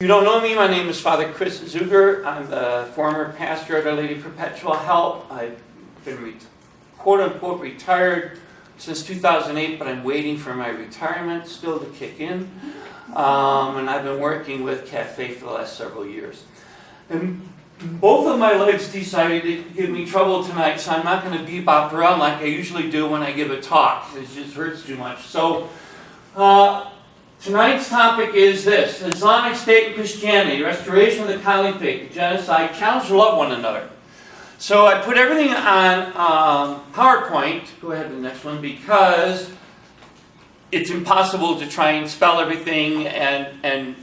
If you don't know me, my name is Father Chris Zugger. I'm the former pastor of Our Lady Perpetual Help. I've been quote-unquote retired since 2008, but I'm waiting for my retirement still to kick in. And I've been working with Cafe for the last several years. And both of my legs decided to give me trouble tonight, so I'm not going to bebop around like I usually do when I give a talk. It just hurts too much. So, tonight's topic is this: Islamic State and Christianity, restoration of the caliphate, genocide, challenge to love one another. So I put everything on PowerPoint, go ahead to the next one, because it's impossible to try and spell everything and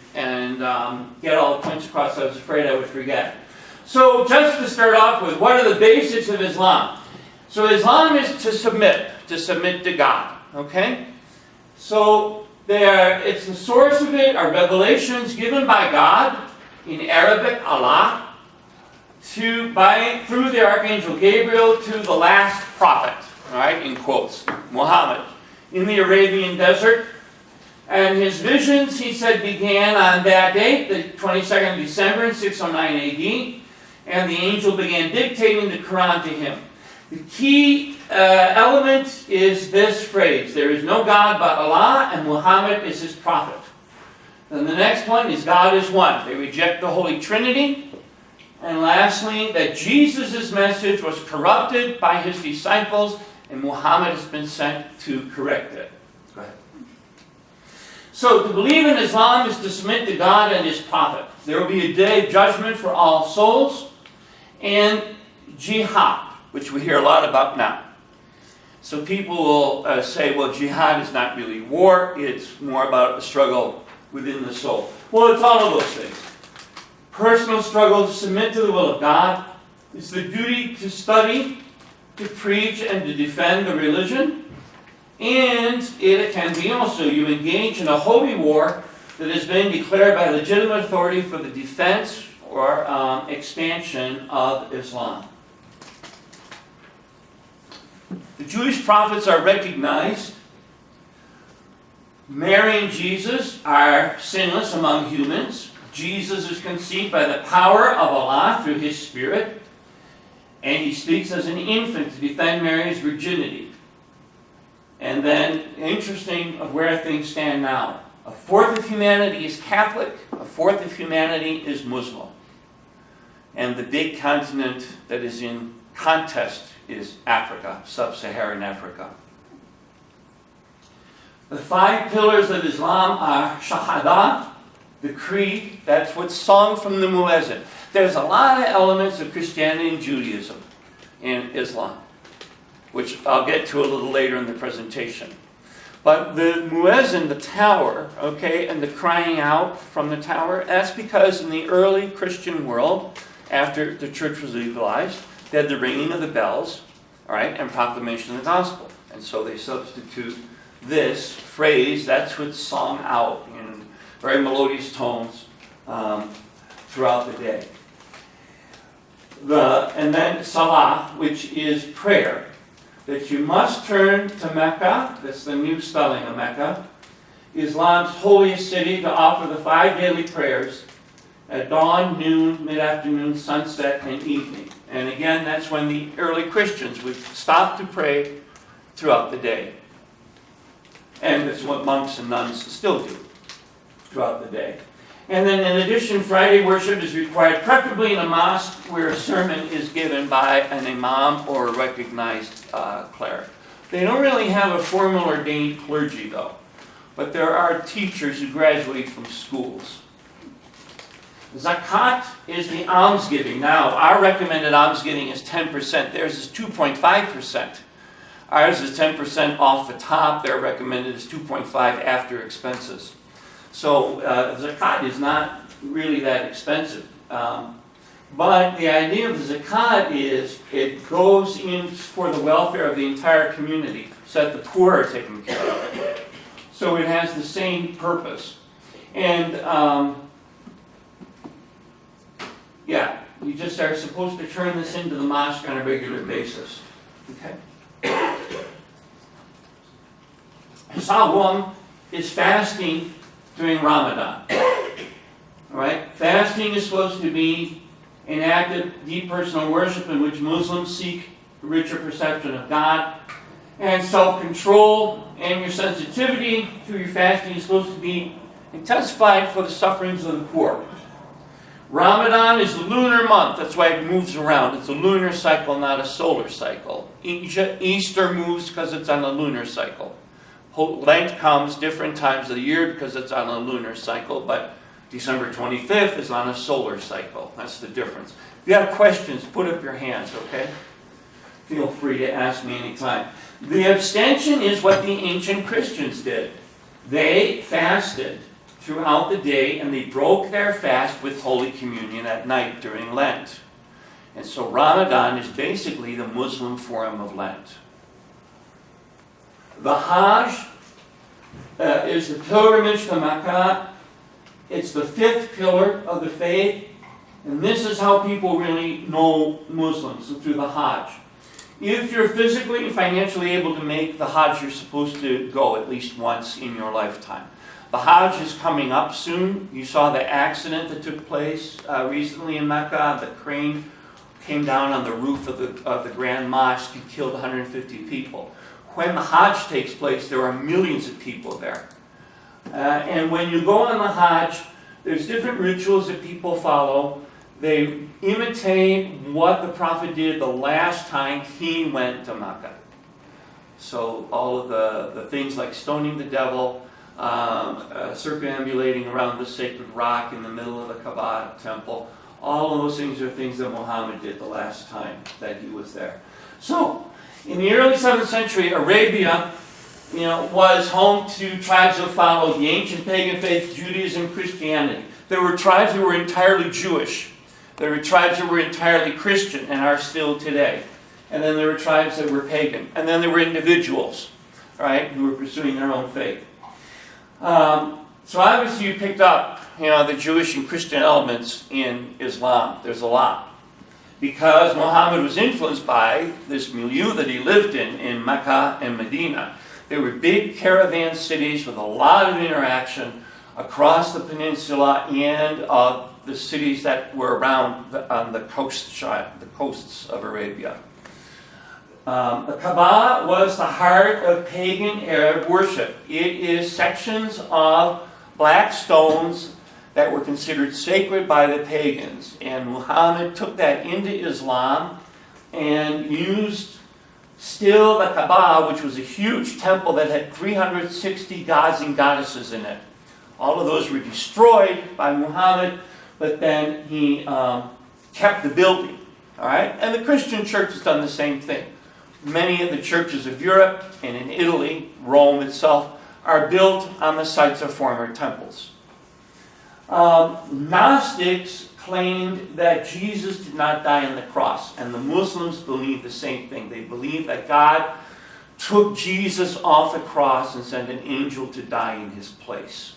get all the points across. I was afraid I would forget. So just to start off with, what are the basics of Islam? So Islam is to submit to God, okay? So it's the source of it are revelations given by God, in Arabic, Allah, through the Archangel Gabriel to the last prophet, all right, in quotes, Muhammad, in the Arabian desert. And his visions, he said, began on that date, the 22nd of December in 609 AD, and the angel began dictating the Quran to him. The key element is this phrase: there is no God but Allah, and Muhammad is his prophet. Then the next one is God is one. They reject the Holy Trinity. And lastly, that Jesus' message was corrupted by his disciples, and Muhammad has been sent to correct it. Go ahead. So to believe in Islam is to submit to God and his prophet. There will be a day of judgment for all souls, and jihad, which we hear a lot about now. So people will say, well, jihad is not really war, it's more about a struggle within the soul. Well, it's all of those things. Personal struggle to submit to the will of God. It's the duty to study, to preach, and to defend the religion. And it can be also you engage in a holy war that has been declared by legitimate authority for the defense or expansion of Islam. The Jewish prophets are recognized. Mary and Jesus are sinless among humans. Jesus is conceived by the power of Allah through his Spirit, and he speaks as an infant to defend Mary's virginity. And then, interesting of where things stand now. A fourth of humanity is Catholic, a fourth of humanity is Muslim. And the big continent that is in contest is Africa, sub-Saharan Africa. The 5 pillars of Islam are Shahada, the creed, that's what's sung from the muezzin. There's a lot of elements of Christianity and Judaism in Islam, which I'll get to a little later in the presentation. But the muezzin, the tower, okay, and the crying out from the tower, that's because in the early Christian world, after the church was legalized, they had the ringing of the bells, all right, and proclamation of the gospel. And so they substitute this phrase, that's what's sung out in very melodious tones throughout the day. And then Salah, which is prayer, that you must turn to Mecca, that's the new spelling of Mecca, Islam's holiest city, to offer the 5 daily prayers at dawn, noon, mid-afternoon, sunset, and evening. And again, that's when the early Christians would stop to pray throughout the day. And it's what monks and nuns still do throughout the day. And then in addition, Friday worship is required, preferably in a mosque where a sermon is given by an imam or a recognized cleric. They don't really have a formal ordained clergy, though. But there are teachers who graduate from schools. Zakat is the almsgiving. Now, our recommended almsgiving is 10%. Theirs is 2.5%. Ours is 10% off the top. Their recommended is 2.5 after expenses. So zakat is not really that expensive. But the idea of the zakat is it goes in for the welfare of the entire community, so that the poor are taken care of. So it has the same purpose. And yeah, you just are supposed to turn this into the mosque on a regular basis. Okay. Sawam is fasting during Ramadan. All right? Fasting is supposed to be an act of deep personal worship in which Muslims seek a richer perception of God. And self-control and your sensitivity through your fasting is supposed to be intensified for the sufferings of the poor. Ramadan is the lunar month. That's why it moves around. It's a lunar cycle, not a solar cycle. Easter moves because it's on a lunar cycle. Lent comes different times of the year because it's on a lunar cycle, but December 25th is on a solar cycle. That's the difference. If you have questions, put up your hands, okay? Feel free to ask me anytime. The abstention is what the ancient Christians did. They fasted throughout the day, and they broke their fast with Holy Communion at night during Lent. And so Ramadan is basically the Muslim form of Lent. The Hajj is the pilgrimage to Mecca. It's the fifth pillar of the faith, and this is how people really know Muslims, through the Hajj. If you're physically and financially able to make the Hajj, you're supposed to go at least once in your lifetime. The Hajj is coming up soon. You saw the accident that took place recently in Mecca. The crane came down on the roof of the Grand Mosque and killed 150 people. When the Hajj takes place, there are millions of people there. And when you go on the Hajj, there's different rituals that people follow. They imitate what the Prophet did the last time he went to Mecca. So all of the things like stoning the devil, circumambulating around the sacred rock in the middle of the Kaaba temple, all of those things are things that Muhammad did the last time that he was there. So, in the early 7th century, Arabia, was home to tribes that followed the ancient pagan faith, Judaism, Christianity. There were tribes that were entirely Jewish. There were tribes that were entirely Christian and are still today. And then there were tribes that were pagan. And then there were individuals, right, who were pursuing their own faith. So obviously you picked up, the Jewish and Christian elements in Islam. There's a lot. Because Muhammad was influenced by this milieu that he lived in Mecca and Medina. They were big caravan cities with a lot of interaction across the peninsula and the cities that were around on the coasts of Arabia. The Kaaba was the heart of pagan Arab worship. It is sections of black stones that were considered sacred by the pagans. And Muhammad took that into Islam and used still the Kaaba, which was a huge temple that had 360 gods and goddesses in it. All of those were destroyed by Muhammad, but then he kept the building. All right? And the Christian church has done the same thing. Many of the churches of Europe and in Italy, Rome itself, are built on the sites of former temples. Gnostics claimed that Jesus did not die on the cross, and the Muslims believe the same thing. They believe that God took Jesus off the cross and sent an angel to die in his place.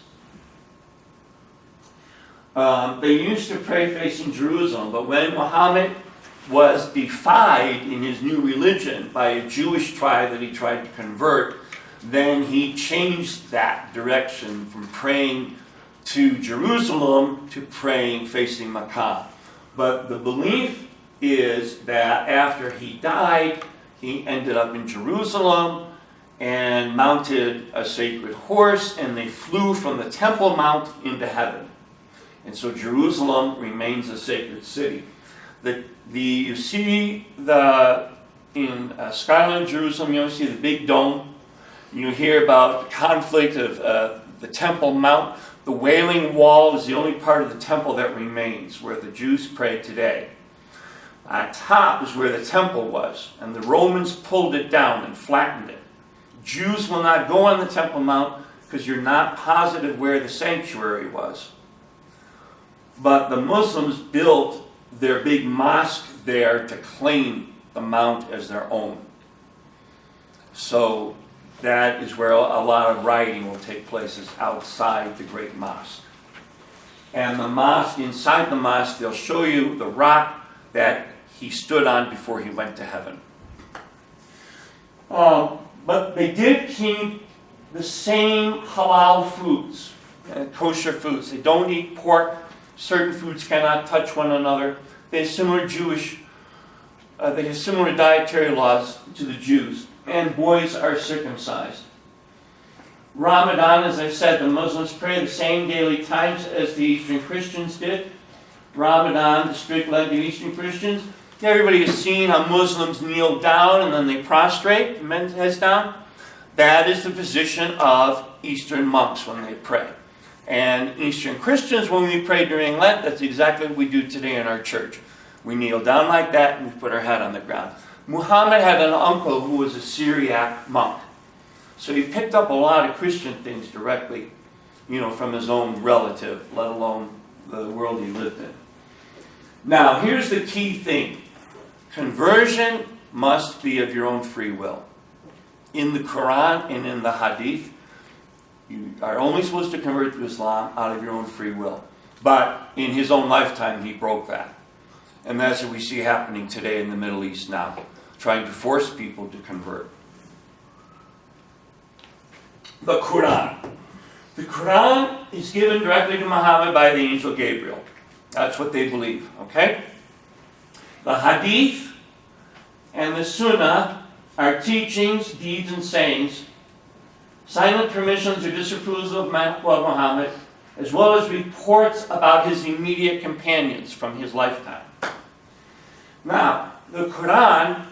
They used to pray facing Jerusalem, but when Muhammad was defied in his new religion by a Jewish tribe that he tried to convert, then he changed that direction from praying to Jerusalem to praying facing Mecca. But the belief is that after he died, he ended up in Jerusalem and mounted a sacred horse, and they flew from the Temple Mount into heaven. And so Jerusalem remains a sacred city. You see in Skyline, Jerusalem, you see the big dome. You hear about the conflict of the Temple Mount. The Wailing Wall is the only part of the temple that remains, where the Jews pray today. On top is where the temple was, and the Romans pulled it down and flattened it. Jews will not go on the Temple Mount because you're not positive where the sanctuary was. But the Muslims built their big mosque there to claim the mount as their own. So that is where a lot of rioting will take place, is outside the great mosque. And the mosque, inside the mosque, they'll show you the rock that he stood on before he went to heaven. But they did keep the same halal foods, kosher foods. They don't eat pork, Certain foods cannot touch one another. They have similar they have similar dietary laws to the Jews. And boys are circumcised. Ramadan, as I said, the Muslims pray the same daily times as the Eastern Christians did. Ramadan, the strict leg of Eastern Christians. Everybody has seen how Muslims kneel down and then they prostrate, the men's heads down. That is the position of Eastern monks when they pray. And Eastern Christians, when we pray during Lent, that's exactly what we do today in our church. We kneel down like that and we put our head on the ground. Muhammad had an uncle who was a Syriac monk. So he picked up a lot of Christian things directly, from his own relative, let alone the world he lived in. Now, here's the key thing. Conversion must be of your own free will. In the Quran and in the Hadith, you are only supposed to convert to Islam out of your own free will. But in his own lifetime, he broke that. And that's what we see happening today in the Middle East now, trying to force people to convert. The Quran. The Quran is given directly to Muhammad by the angel Gabriel. That's what they believe, okay? The Hadith and the Sunnah are teachings, deeds, and sayings, silent permissions or disapprovals of Muhammad, as well as reports about his immediate companions from his lifetime. Now, the Quran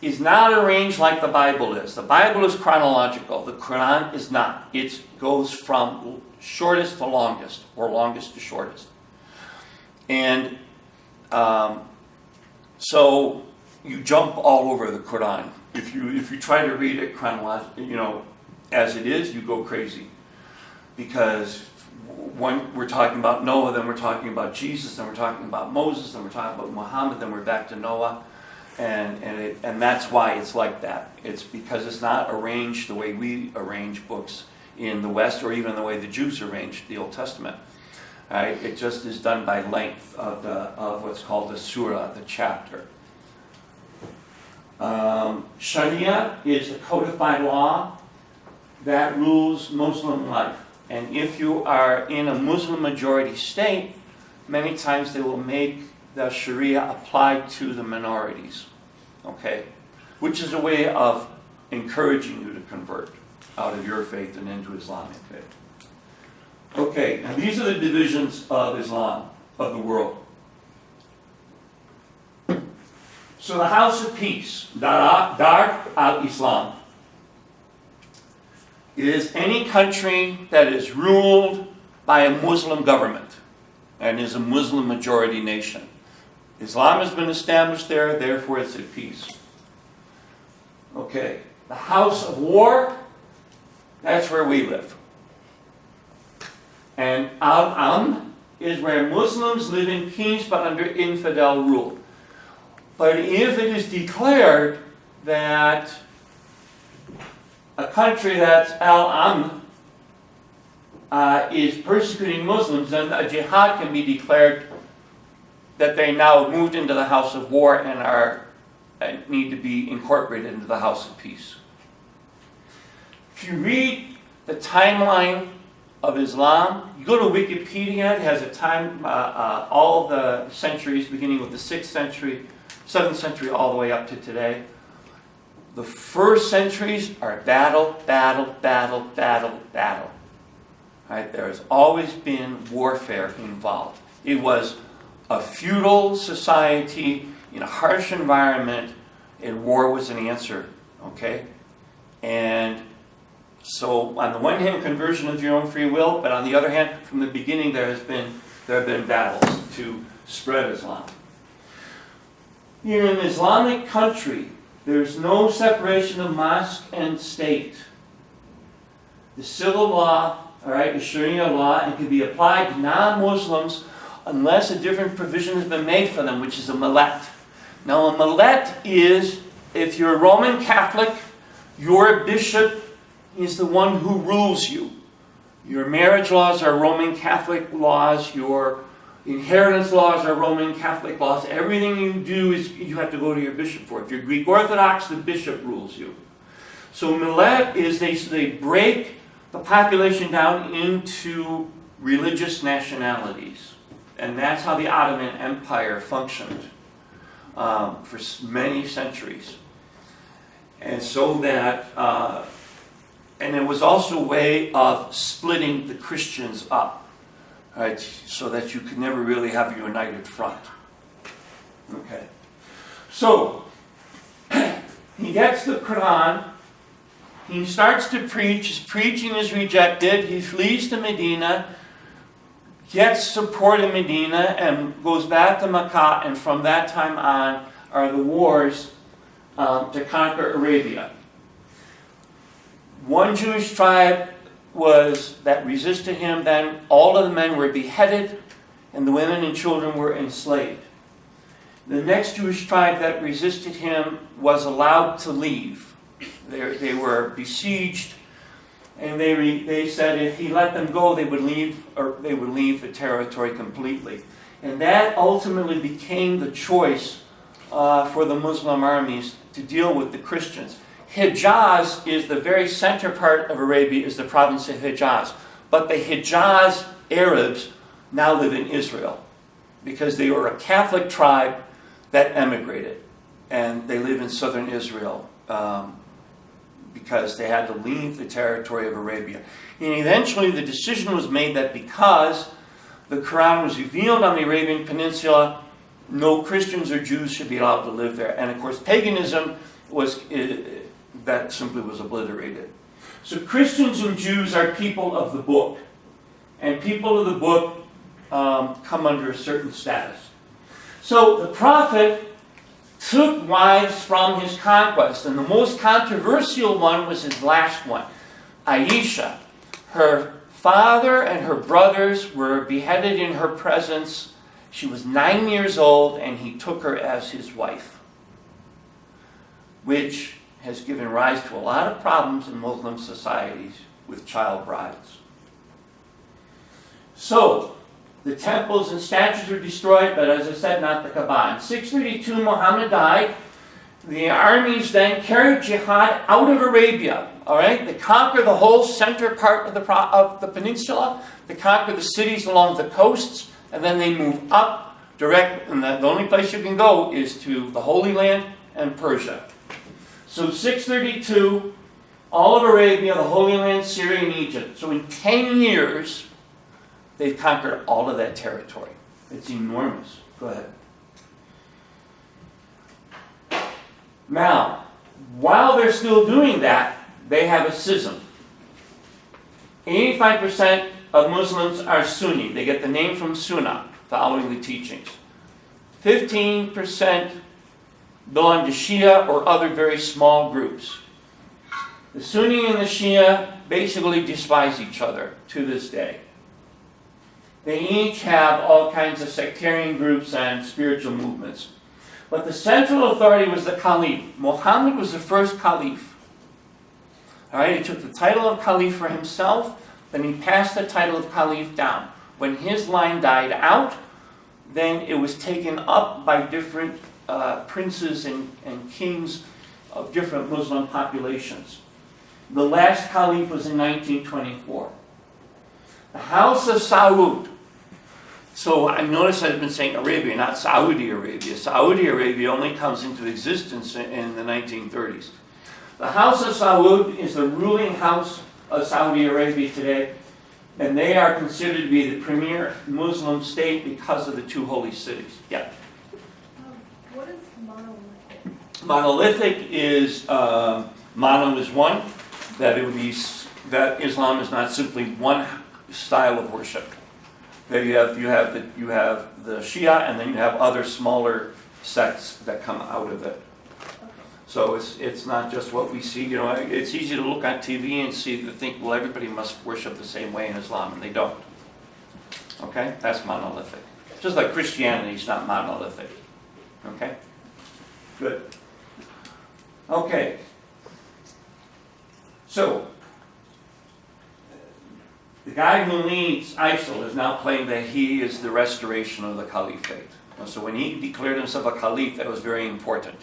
is not arranged like the Bible is. The Bible is chronological. The Quran is not. It goes from shortest to longest, or longest to shortest. And so you jump all over the Quran. If you try to read it chronologically, as it is, you go crazy. Because when we're talking about Noah, then we're talking about Jesus, then we're talking about Moses, then we're talking about Muhammad, then we're back to Noah. And that's why it's like that. It's because it's not arranged the way we arrange books in the West, or even the way the Jews arranged the Old Testament. Right? It just is done by length of what's called the surah, the chapter. Sharia is a codified law that rules Muslim life. And if you are in a Muslim majority state, many times they will make the Sharia apply to the minorities. Okay? Which is a way of encouraging you to convert out of your faith and into Islamic faith. Okay, now these are the divisions of Islam, of the world. So the House of Peace, Dar al-Islam, is any country that is ruled by a Muslim government and is a Muslim majority nation. Islam has been established there, therefore it's at peace. Okay, the House of War, that's where we live. And Al-Amn is where Muslims live in peace but under infidel rule. But if it is declared that a country that's Al-Amn is persecuting Muslims, then a jihad can be declared that they now moved into the House of War and need to be incorporated into the House of Peace. If you read the timeline of Islam, you go to Wikipedia, it has a time, all the centuries, beginning with the 6th century, 7th century, all the way up to today. The first centuries are battle, battle, battle, battle, battle. Right? There has always been warfare involved. It was a feudal society in a harsh environment, and war was an answer. Okay? And so, on the one hand, conversion of your own free will, but on the other hand, from the beginning, there have been battles to spread Islam. In an Islamic country, there's no separation of mosque and state. The civil law, the Sharia law, and can be applied to non-Muslims unless a different provision has been made for them, which is a millet. Now, a millet is, if you're a Roman Catholic, your bishop is the one who rules you. Your marriage laws are Roman Catholic laws. Your inheritance laws are Roman Catholic laws. Everything you do is you have to go to your bishop for. If you're Greek Orthodox, the bishop rules you. So millet is they break the population down into religious nationalities. And that's how the Ottoman Empire functioned for many centuries. And so that, and it was also a way of splitting the Christians up, right? So that you could never really have a united front. Okay. So, he gets the Quran, he starts to preach, his preaching is rejected, he flees to Medina, gets support in Medina, and goes back to Makkah, and from that time on are the wars to conquer Arabia. One Jewish tribe that resisted him, then all of the men were beheaded, and the women and children were enslaved. The next Jewish tribe that resisted him was allowed to leave. They were besieged, and they said if he let them go, they would leave the territory completely. And that ultimately became the choice for the Muslim armies to deal with the Christians. Hijaz is the very center part of Arabia, is the province of Hijaz. But the Hijaz Arabs now live in Israel because they were a Catholic tribe that emigrated. And they live in southern Israel because they had to leave the territory of Arabia. And eventually the decision was made that because the Quran was revealed on the Arabian Peninsula, no Christians or Jews should be allowed to live there. And of course paganism that simply was obliterated. So Christians and Jews are people of the book. And people of the book come under a certain status. So the prophet took wives from his conquest, and the most controversial one was his last one, Aisha. Her father and her brothers were beheaded in her presence. She was 9 years old, and he took her as his wife, which has given rise to a lot of problems in Muslim societies with child brides. So, the temples and statues were destroyed, but as I said, not the Kaaba. In 632, Muhammad died. The armies then carried jihad out of Arabia. All right, they conquer the whole center part of the peninsula. They conquer the cities along the coasts, and then they move up direct. And the only place you can go is to the Holy Land and Persia. So 632, all of Arabia, the Holy Land, Syria, and Egypt. So in 10 years, they've conquered all of that territory. It's enormous. Go ahead. Now, while they're still doing that, they have a schism. 85% of Muslims are Sunni. They get the name from Sunnah, following the teachings. 15% belong to Shia or other very small groups. The Sunni and the Shia basically despise each other to this day. They each have all kinds of sectarian groups and spiritual movements. But the central authority was the Caliph. Muhammad was the first Caliph. All right, he took the title of Caliph for himself, then he passed the title of Caliph down. When his line died out, then it was taken up by different princes and kings of different Muslim populations. The last Caliph was in 1924. The House of Saud. So I notice I've been saying Arabia, not Saudi Arabia. Saudi Arabia only comes into existence in the 1930s. The House of Saud is the ruling house of Saudi Arabia today, and they are considered to be the premier Muslim state because of the two holy cities. Yeah. What is monolithic? Monolithic is mono is one. That Islam is not simply one style of worship. That you have the Shia, and then you have other smaller sects that come out of it. So it's not just what we see. You know, it's easy to look on TV and think, well, everybody must worship the same way in Islam, and they don't. Okay, that's monolithic. Just like Christianity is not monolithic. Okay, good. Okay, so the guy who leads ISIL is now claiming that he is the restoration of the caliphate. So when he declared himself a caliph, that was very important.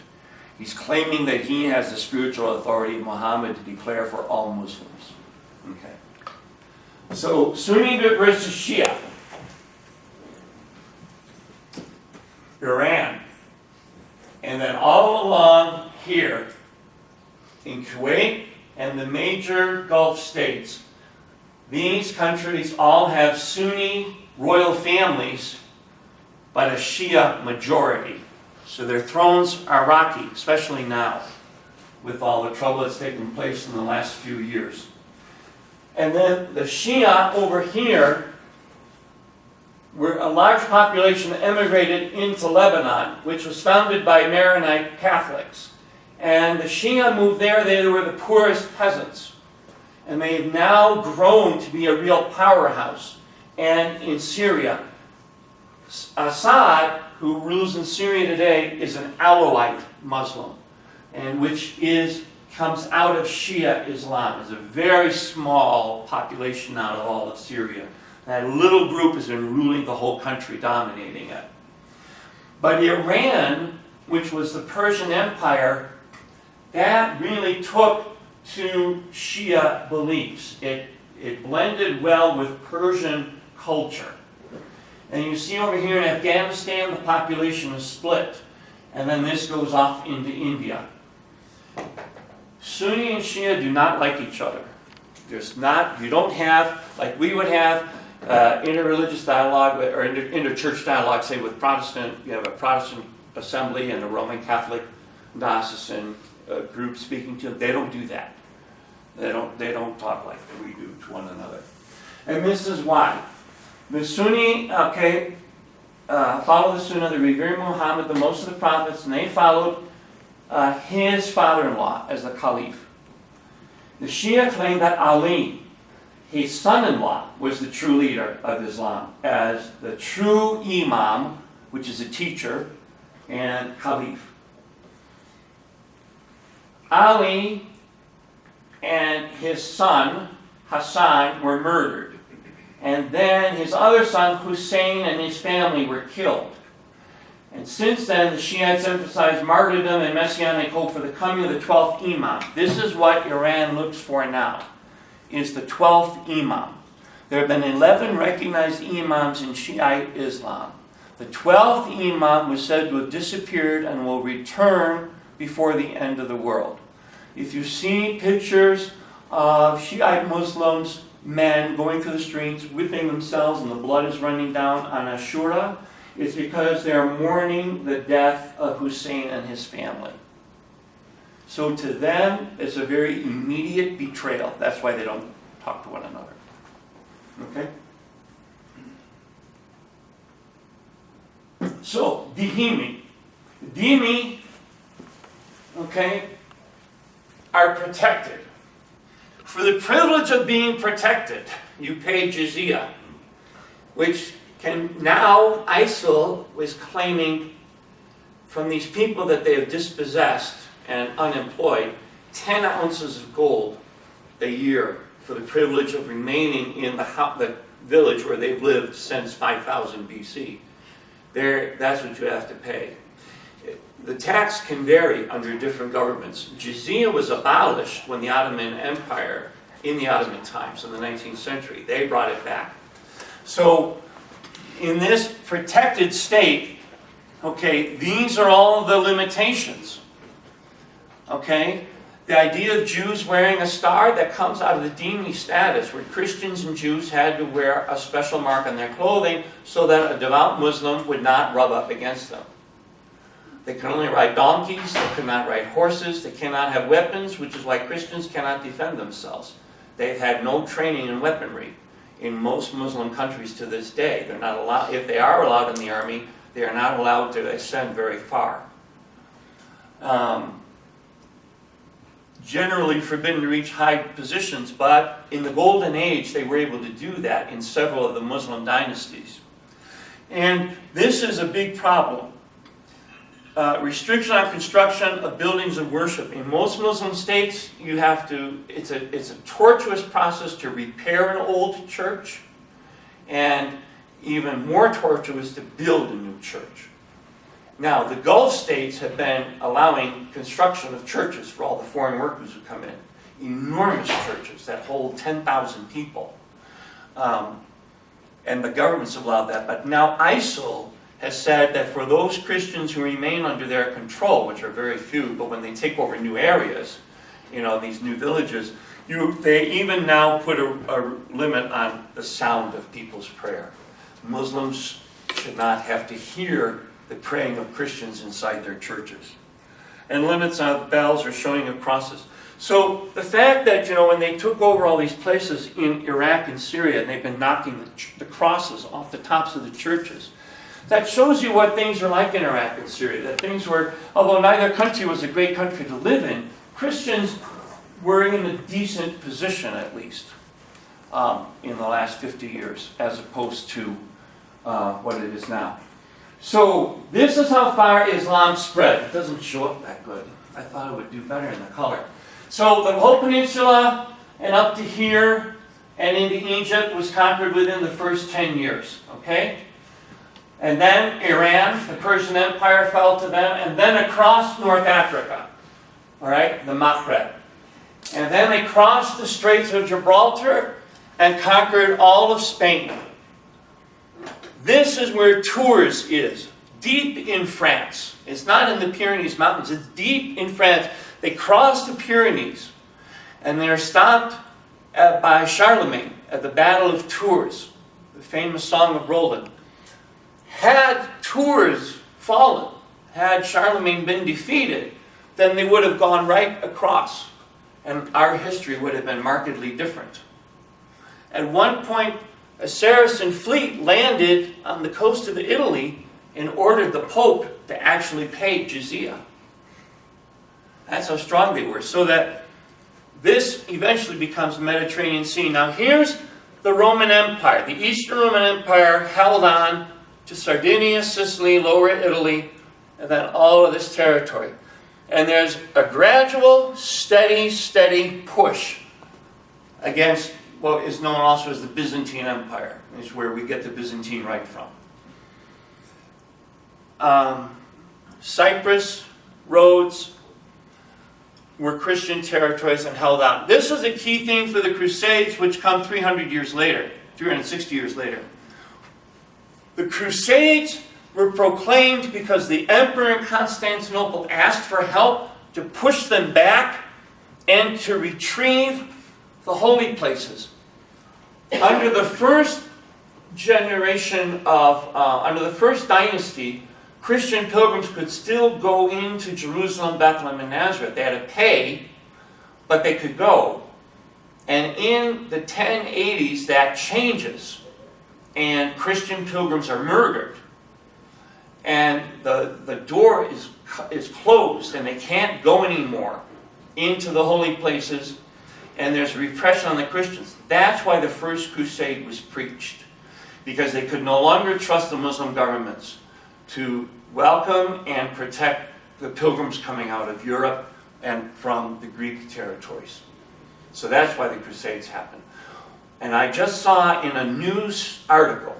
He's claiming that he has the spiritual authority of Muhammad to declare for all Muslims. Okay. So Sunni versus Shia. Iran. And then all along here, in Kuwait and the major Gulf states, these countries all have Sunni royal families, but a Shia majority. So their thrones are rocky, especially now, with all the trouble that's taken place in the last few years. And then the Shia over here, where a large population emigrated into Lebanon, which was founded by Maronite Catholics. And the Shia moved there, they were the poorest peasants. And they've now grown to be a real powerhouse. And in Syria, Assad, who rules in Syria today, is an Alawite Muslim, and which comes out of Shia Islam. It's a very small population out of all of Syria. That little group has been ruling the whole country, dominating it. But Iran, which was the Persian Empire, that really took to Shia beliefs. It blended well with Persian culture. And you see over here in Afghanistan, the population is split. And then this goes off into India. Sunni and Shia do not like each other. You don't have, like we would have, interreligious dialogue or interchurch dialogue, say with Protestant. You have a Protestant assembly and a Roman Catholic diocesan group speaking to them. They don't do that. They don't talk like we do to one another. And this is why. The Sunni, follow the Sunnah, they revere Muhammad, the most of the prophets, and they followed his father-in-law as the caliph. The Shia claim that Ali, his son-in-law, was the true leader of Islam, as the true imam, which is a teacher, and caliph. Ali and his son, Hassan, were murdered. And then his other son, Hussein, and his family were killed. And since then, the Shiites emphasize martyrdom and messianic hope for the coming of the 12th Imam. This is what Iran looks for now, is the 12th Imam. There have been 11 recognized Imams in Shiite Islam. The 12th Imam was said to have disappeared and will return before the end of the world. If you see pictures of Shiite Muslims, men going through the streets, whipping themselves, and the blood is running down on Ashura, it's because they're mourning the death of Hussein and his family. So to them, it's a very immediate betrayal. That's why they don't talk to one another. Okay? So, Dhimmi. Dhimmi, are protected. For the privilege of being protected, you pay jizya, which now ISIL is claiming from these people that they have dispossessed and unemployed 10 ounces of gold a year for the privilege of remaining in the village where they've lived since 5000 BC. That's what you have to pay. The tax can vary under different governments. Jizya was abolished when the Ottoman Empire, in the Ottoman times, in the 19th century. They brought it back. So, in this protected state, these are all the limitations. The idea of Jews wearing a star, that comes out of the dhimmi status, where Christians and Jews had to wear a special mark on their clothing so that a devout Muslim would not rub up against them. They can only ride donkeys, they cannot ride horses, they cannot have weapons, which is why Christians cannot defend themselves. They've had no training in weaponry in most Muslim countries to this day. They're not allowed, if they are allowed in the army, they are not allowed to ascend very far. Generally forbidden to reach high positions, but in the Golden Age they were able to do that in several of the Muslim dynasties. And this is a big problem. Restriction on construction of buildings of worship. In most Muslim states, it's a tortuous process to repair an old church, and even more tortuous to build a new church. Now, the Gulf states have been allowing construction of churches for all the foreign workers who come in. Enormous churches that hold 10,000 people. And the governments have allowed that. But now ISIL has said that for those Christians who remain under their control, which are very few, but when they take over new areas, these new villages, they even now put a limit on the sound of people's prayer. Muslims should not have to hear the praying of Christians inside their churches. And limits on bells or showing of crosses. So the fact that, when they took over all these places in Iraq and Syria, and they've been knocking the crosses off the tops of the churches, that shows you what things are like in Iraq and Syria. That things were, although neither country was a great country to live in, Christians were in a decent position, at least, in the last 50 years, as opposed to what it is now. So this is how far Islam spread. It doesn't show up that good. I thought it would do better in the color. So the whole peninsula and up to here and into Egypt was conquered within the first 10 years. Okay? And then Iran, the Persian Empire, fell to them, and then across North Africa. All right? The Maghreb. And then they crossed the Straits of Gibraltar and conquered all of Spain. This is where Tours is, deep in France. It's not in the Pyrenees Mountains, it's deep in France. They cross the Pyrenees, and they're stopped by Charlemagne at the Battle of Tours, the famous Song of Roland. Had Tours fallen, had Charlemagne been defeated, then they would have gone right across, and our history would have been markedly different. At one point, a Saracen fleet landed on the coast of Italy and ordered the Pope to actually pay jizya. That's how strong they were. So that this eventually becomes the Mediterranean Sea. Now here's the Roman Empire. The Eastern Roman Empire held on to Sardinia, Sicily, Lower Italy, and then all of this territory. And there's a gradual, steady push against what is known also as the Byzantine Empire. Is where we get the Byzantine right from. Cyprus, Rhodes were Christian territories and held on. This is a key thing for the Crusades, which come 360 years later. The Crusades were proclaimed because the emperor in Constantinople asked for help to push them back and to retrieve the holy places. Under the first under the first dynasty, Christian pilgrims could still go into Jerusalem, Bethlehem, and Nazareth. They had to pay, but they could go. And in the 1080s, that changes, and Christian pilgrims are murdered. And the door is closed, and they can't go anymore into the holy places, and there's repression on the Christians. That's why the First Crusade was preached, because they could no longer trust the Muslim governments to welcome and protect the pilgrims coming out of Europe and from the Greek territories. So that's why the Crusades happened. And I just saw in a news article,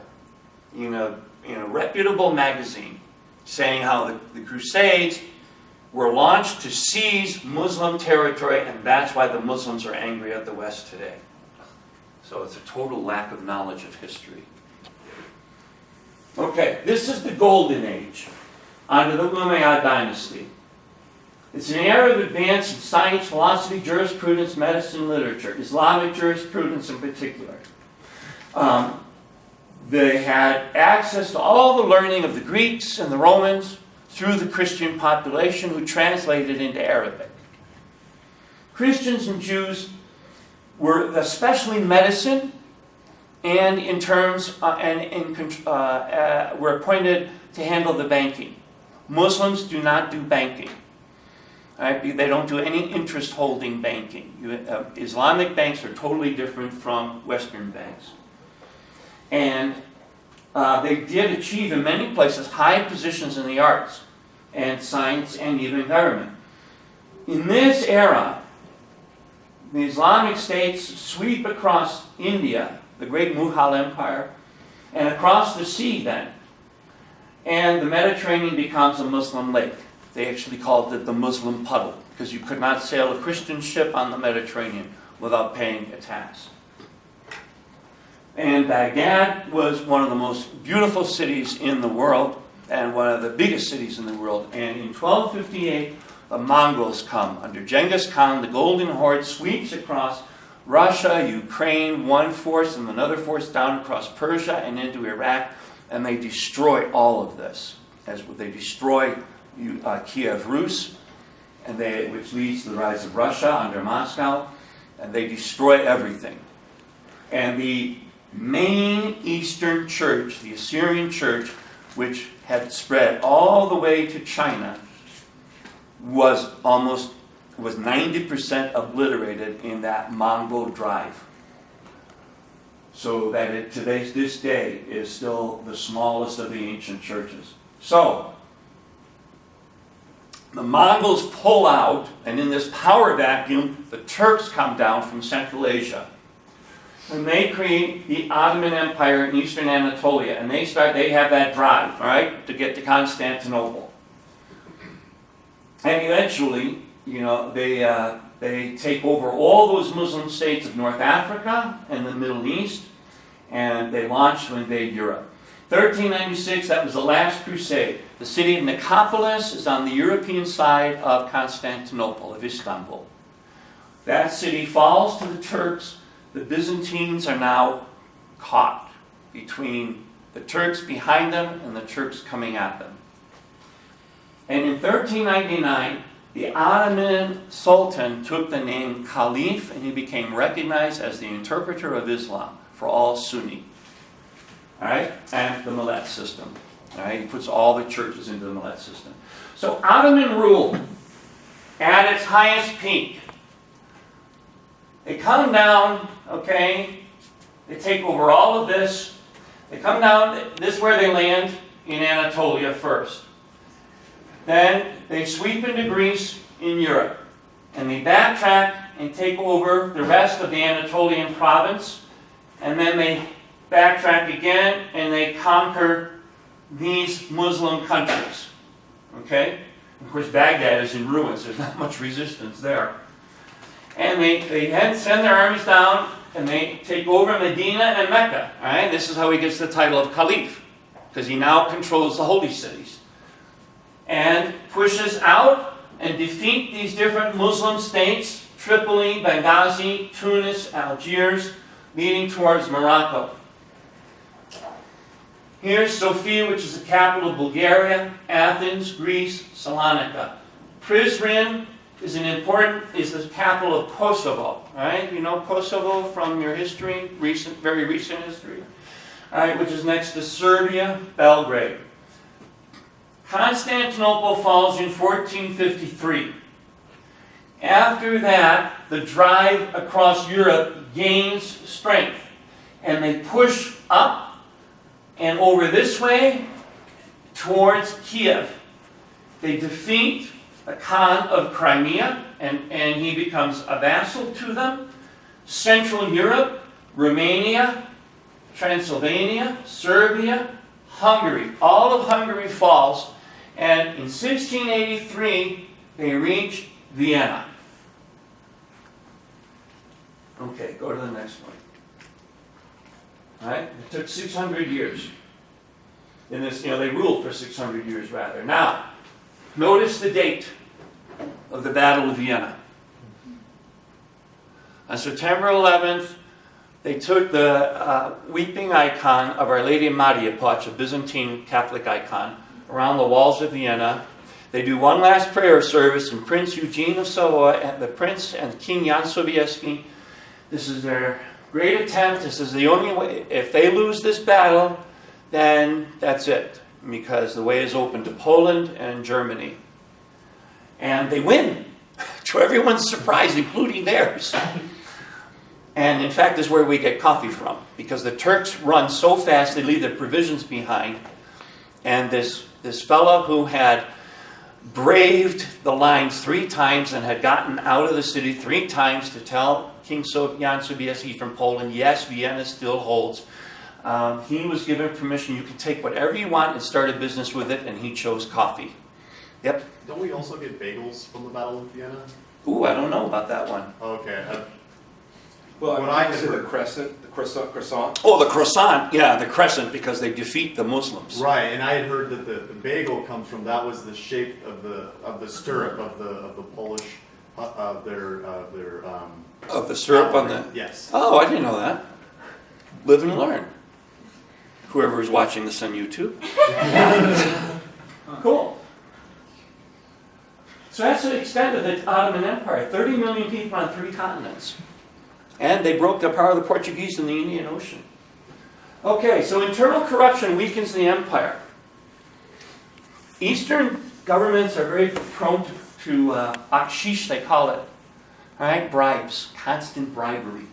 in a reputable magazine, saying how the Crusades were launched to seize Muslim territory, and that's why the Muslims are angry at the West today. So it's a total lack of knowledge of history. Okay, this is the Golden Age under the Umayyad dynasty. It's an era of advance in science, philosophy, jurisprudence, medicine, literature, Islamic jurisprudence in particular. They had access to all the learning of the Greeks and the Romans through the Christian population who translated into Arabic. Christians and Jews were especially medicine and in terms were appointed to handle the banking. Muslims do not do banking. Right? They don't do any interest-holding banking. Islamic banks are totally different from Western banks. And they did achieve in many places high positions in the arts and science and even government. In this era, the Islamic states sweep across India, the great Mughal Empire, and across the sea then. And the Mediterranean becomes a Muslim lake. They actually called it the Muslim puddle, because you could not sail a Christian ship on the Mediterranean without paying a tax. And Baghdad was one of the most beautiful cities in the world. and one of the biggest cities in the world. And in 1258, the Mongols come. Under Genghis Khan, the Golden Horde sweeps across Russia, Ukraine, one force, and another force down across Persia and into Iraq, and they destroy all of this. As they destroy Kiev Rus, which leads to the rise of Russia under Moscow, and they destroy everything. And the main Eastern church, the Assyrian church, which had spread all the way to China, was 90% obliterated in that Mongol drive. So that it, to this day, is still the smallest of the ancient churches. So, the Mongols pull out, and in this power vacuum, the Turks come down from Central Asia. And they create the Ottoman Empire in Eastern Anatolia. And they have that drive, all right, to get to Constantinople. And eventually, they take over all those Muslim states of North Africa and the Middle East, and they launch to invade Europe. 1396, that was the last crusade. The city of Nicopolis is on the European side of Constantinople, of Istanbul. That city falls to the Turks. The Byzantines are now caught between the Turks behind them and the Turks coming at them. And in 1399, the Ottoman Sultan took the name Caliph, and he became recognized as the interpreter of Islam for all Sunni. All right? And the Millet system. All right? He puts all the churches into the Millet system. So Ottoman rule at its highest peak. They come down, okay? They take over all of this. They come down, this is where they land, in Anatolia first. Then they sweep into Greece in Europe. And they backtrack and take over the rest of the Anatolian province. And then they backtrack again and they conquer these Muslim countries. Okay? Of course, Baghdad is in ruins. There's not much resistance there. And they send their armies down and they take over Medina and Mecca. All right? This is how he gets the title of Caliph, because he now controls the holy cities. And pushes out and defeat these different Muslim states, Tripoli, Benghazi, Tunis, Algiers, leading towards Morocco. Here's Sofia, which is the capital of Bulgaria, Athens, Greece, Salonika. Prizren is the capital of Kosovo. Right? You know Kosovo from your history, very recent history. All right, which is next to Serbia, Belgrade. Constantinople falls in 1453. After that, the drive across Europe gains strength, and they push up and over this way towards Kiev. They defeat the Khan of Crimea, and he becomes a vassal to them. Central Europe, Romania, Transylvania, Serbia, Hungary. All of Hungary falls, and in 1683, they reach Vienna. Okay, go to the next one. All right? It took 600 years. In this, they ruled for 600 years rather. Now, notice the date of the Battle of Vienna. On September 11th, they took the weeping icon of Our Lady of Mariapoch, a Byzantine Catholic icon, around the walls of Vienna. They do one last prayer service, and Prince Eugene of Savoy and the Prince and King Jan Sobieski, this is their great attempt. This is the only way. If they lose this battle, then that's it, because the way is open to Poland and Germany. And they win, to everyone's surprise, including theirs. And in fact, this is where we get coffee from, because the Turks run so fast they leave their provisions behind. And this fellow who had braved the lines 3 times and had gotten out of the city 3 times to tell King Jan Sobieski from Poland, yes, Vienna still holds. He was given permission, you can take whatever you want and start a business with it, and he chose coffee. Yep. Don't we also get bagels from the Battle of Vienna? Ooh, I don't know about that one. Okay. Well, What I I think had the heard- crescent, the croissant. Oh, the croissant, yeah, the crescent, because they defeat the Muslims. Right, and I had heard that the bagel comes from, that was the shape of the stirrup of the Polish, of their Of the syrup on the... Yes. Oh, I didn't know that. Live and learn. Whoever is watching this on YouTube. Cool. So that's the extent of the Ottoman Empire. 30 million people on 3 continents. And they broke the power of the Portuguese in the Indian Ocean. Okay, so internal corruption weakens the empire. Eastern governments are very prone to bakshish, they call it. All right, bribes, constant bribery.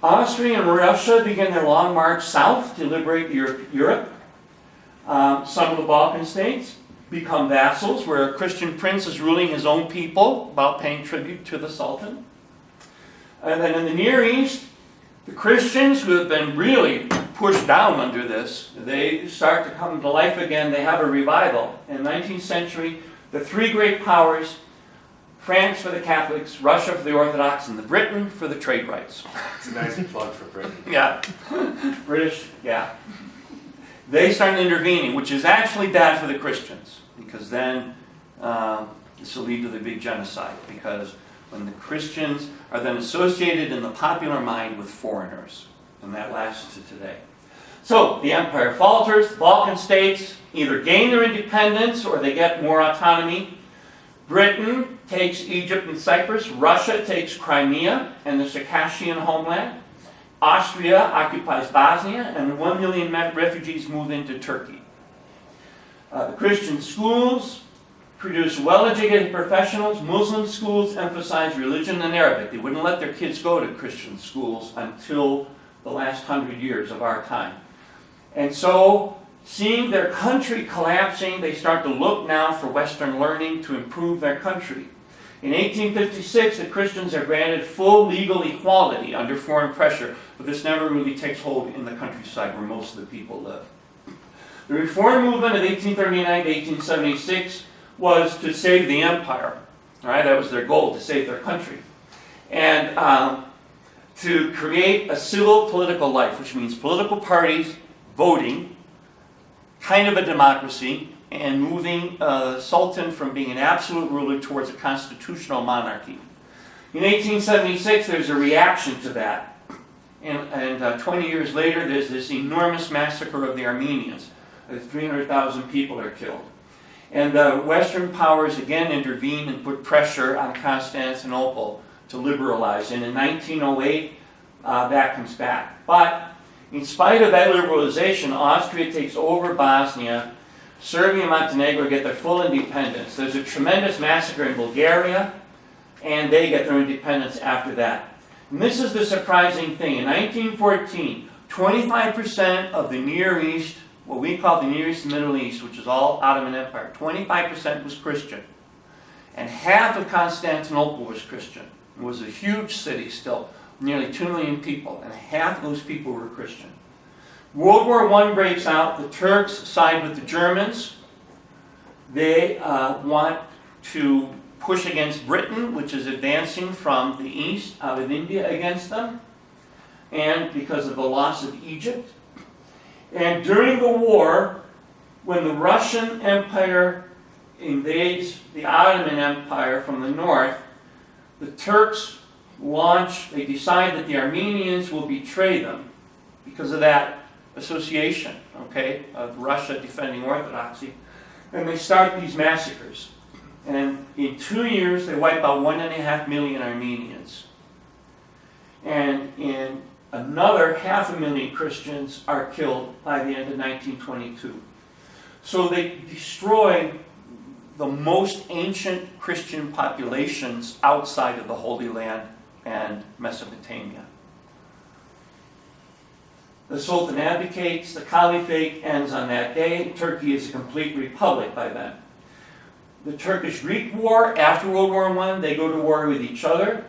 Austria and Russia begin their long march south to liberate Europe. Some of the Balkan states become vassals, where a Christian prince is ruling his own people while paying tribute to the Sultan. And then in the Near East, the Christians who have been really pushed down under this, they start to come to life again. They have a revival. In the 19th century, the 3 great powers, France for the Catholics, Russia for the Orthodox, and the Britain for the trade rights. It's a nice plug for Britain. Yeah. British, yeah. They started intervening, which is actually bad for the Christians, because then this will lead to the big genocide, because when the Christians are then associated in the popular mind with foreigners, and that lasts to today. So the empire falters, the Balkan states either gain their independence or they get more autonomy. Britain takes Egypt and Cyprus, Russia takes Crimea and the Circassian homeland, Austria occupies Bosnia, and 1 million refugees move into Turkey. The Christian schools produce well-educated professionals. Muslim schools emphasize religion and Arabic. They wouldn't let their kids go to Christian schools until the last 100 years of our time. And so, seeing their country collapsing, they start to look now for Western learning to improve their country. In 1856, the Christians are granted full legal equality under foreign pressure, but this never really takes hold in the countryside where most of the people live. The reform movement of 1839 to 1876 was to save the empire. All right, that was their goal, to save their country. And to create a civil political life, which means political parties voting, kind of a democracy, and moving the Sultan from being an absolute ruler towards a constitutional monarchy. In 1876, there's a reaction to that. And 20 years later, there's this enormous massacre of the Armenians. 300,000 people are killed. And the Western powers again intervene and put pressure on Constantinople to liberalize. And in 1908, that comes back. But in spite of that liberalization, Austria takes over Bosnia. Serbia and Montenegro get their full independence. There's a tremendous massacre in Bulgaria, and they get their independence after that. And this is the surprising thing. In 1914, 25% of the Near East, what we call the Near East and Middle East, which is all Ottoman Empire, 25% was Christian. And half of Constantinople was Christian. It was a huge city still, nearly 2 million people, and half of those people were Christian. World War I breaks out. The Turks side with the Germans. They want to push against Britain, which is advancing from the east out of India against them, and because of the loss of Egypt. And during the war, when the Russian Empire invades the Ottoman Empire from the north, the Turks they decide that the Armenians will betray them because of that association, okay, of Russia defending Orthodoxy. And they start these massacres. And in 2 years, they wipe out 1.5 million Armenians. And in another 500,000 Christians are killed by the end of 1922. So they destroy the most ancient Christian populations outside of the Holy Land and Mesopotamia. The Sultan abdicates, the Caliphate ends on that day. Turkey is a complete republic by then. The Turkish-Greek War, after World War I, they go to war with each other.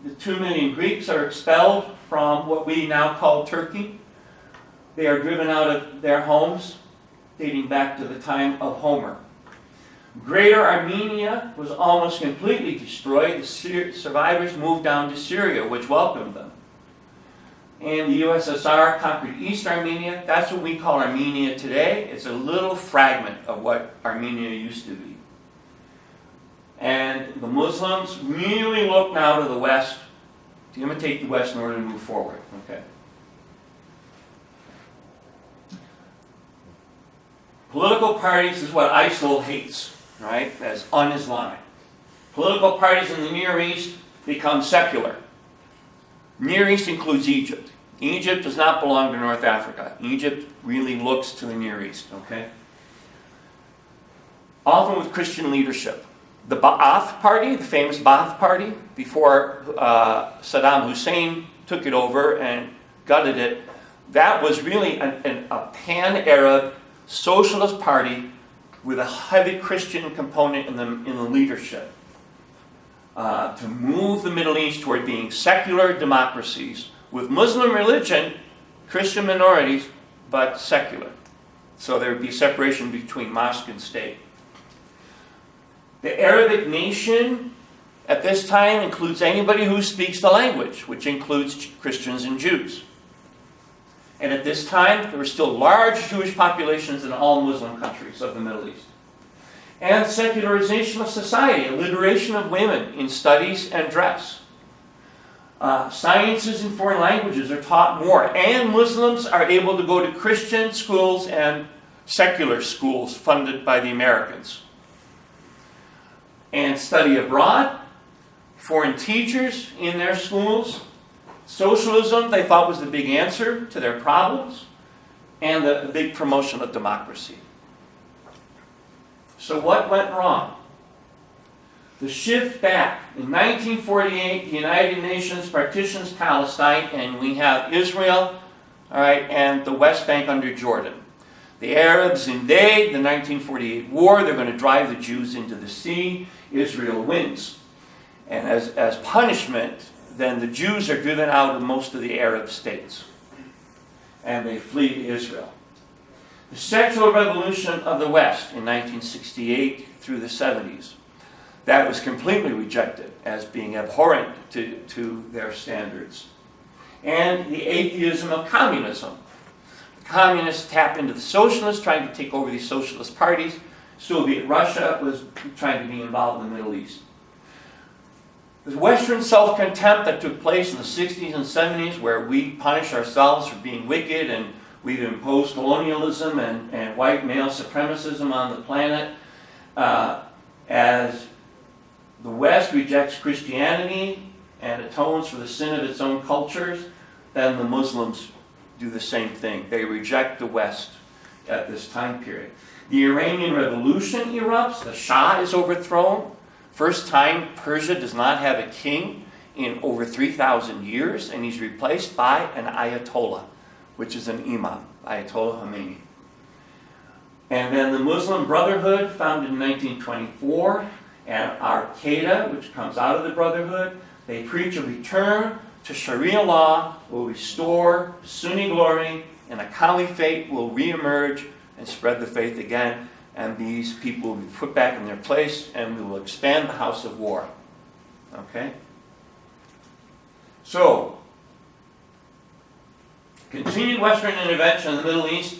The 2 million Greeks are expelled from what we now call Turkey. They are driven out of their homes, dating back to the time of Homer. Greater Armenia was almost completely destroyed. The survivors moved down to Syria, which welcomed them. And the USSR conquered East Armenia. That's what we call Armenia today. It's a little fragment of what Armenia used to be. And the Muslims really look now to the West to imitate the West in order to move forward. Okay. Political parties is what ISIL hates, right, as un-Islamic. Political parties in the Near East become secular. Near East includes Egypt. Egypt does not belong to North Africa. Egypt really looks to the Near East, okay? Often with Christian leadership. The Ba'ath Party, the famous Ba'ath Party, before Saddam Hussein took it over and gutted it, that was really a pan-Arab socialist party with a heavy Christian component in the leadership. To move the Middle East toward being secular democracies with Muslim religion, Christian minorities, but secular. So there would be separation between mosque and state. The Arabic nation at this time includes anybody who speaks the language, which includes Christians and Jews. And at this time, there were still large Jewish populations in all Muslim countries of the Middle East. And secularization of society, a liberation of women in studies and dress. Sciences and foreign languages are taught more, and Muslims are able to go to Christian schools and secular schools funded by the Americans. And study abroad, foreign teachers in their schools. Socialism, they thought, was the big answer to their problems, and the big promotion of democracy. So what went wrong? The shift back. In 1948, the United Nations partitions Palestine, and we have Israel, all right, and the West Bank under Jordan. The Arabs invade the 1948 war. They're going to drive the Jews into the sea. Israel wins. And as punishment, then the Jews are driven out of most of the Arab states. And they flee to Israel. The sexual revolution of the West in 1968 through the 70s, that was completely rejected as being abhorrent to their standards. And the atheism of communism. The communists tap into the socialists, trying to take over these socialist parties. Soviet Russia was trying to be involved in the Middle East. The Western self-contempt that took place in the 60s and 70s, where we punish ourselves for being wicked and we've imposed colonialism and white male supremacism on the planet, as the West rejects Christianity and atones for the sin of its own cultures, then the Muslims do the same thing. They reject the West at this time period. The Iranian Revolution erupts. The Shah is overthrown. First time Persia does not have a king in over 3,000 years, and he's replaced by an Ayatollah, which is an imam, Ayatollah Khomeini. And then the Muslim Brotherhood, founded in 1924, and Al-Qaeda, which comes out of the Brotherhood, they preach a return to Sharia law, will restore Sunni glory, and a caliphate will reemerge and spread the faith again, and these people will be put back in their place, and we will expand the house of war. Okay? So, continued Western intervention in the Middle East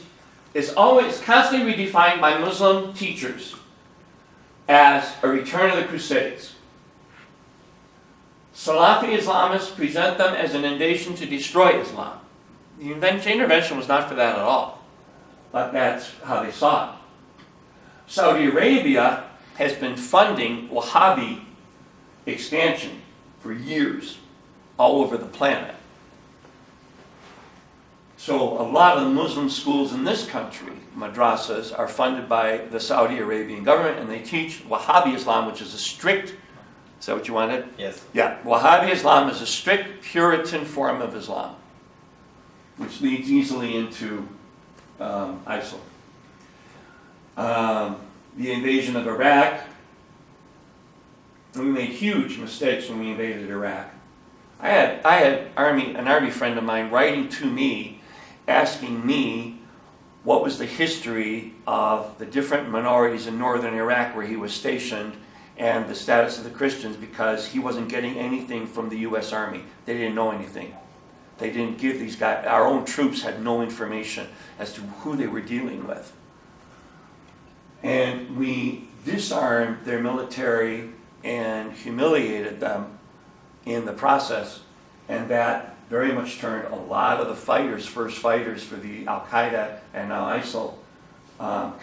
is always constantly redefined by Muslim teachers as a return of the Crusades. Salafi Islamists present them as an invasion to destroy Islam. The intervention was not for that at all, but that's how they saw it. Saudi Arabia has been funding Wahhabi expansion for years all over the planet. So a lot of the Muslim schools in this country, madrasas, are funded by the Saudi Arabian government, and they teach Wahhabi Islam, which is a strict, is that what you wanted? Yes. Yeah, Wahhabi Islam is a strict Puritan form of Islam, which leads easily into ISIL. The invasion of Iraq, we made huge mistakes when we invaded Iraq. I had an army friend of mine writing to me, asking me, what what was the history of the different minorities in northern Iraq where he was stationed and the status of the Christians, because he wasn't getting anything from the U.S. Army. They didn't know anything. They didn't give these guys, our own troops had no information as to who they were dealing with. And we disarmed their military and humiliated them in the process, and that very much turned a lot of the fighters, first fighters for the Al-Qaeda and now ISIL,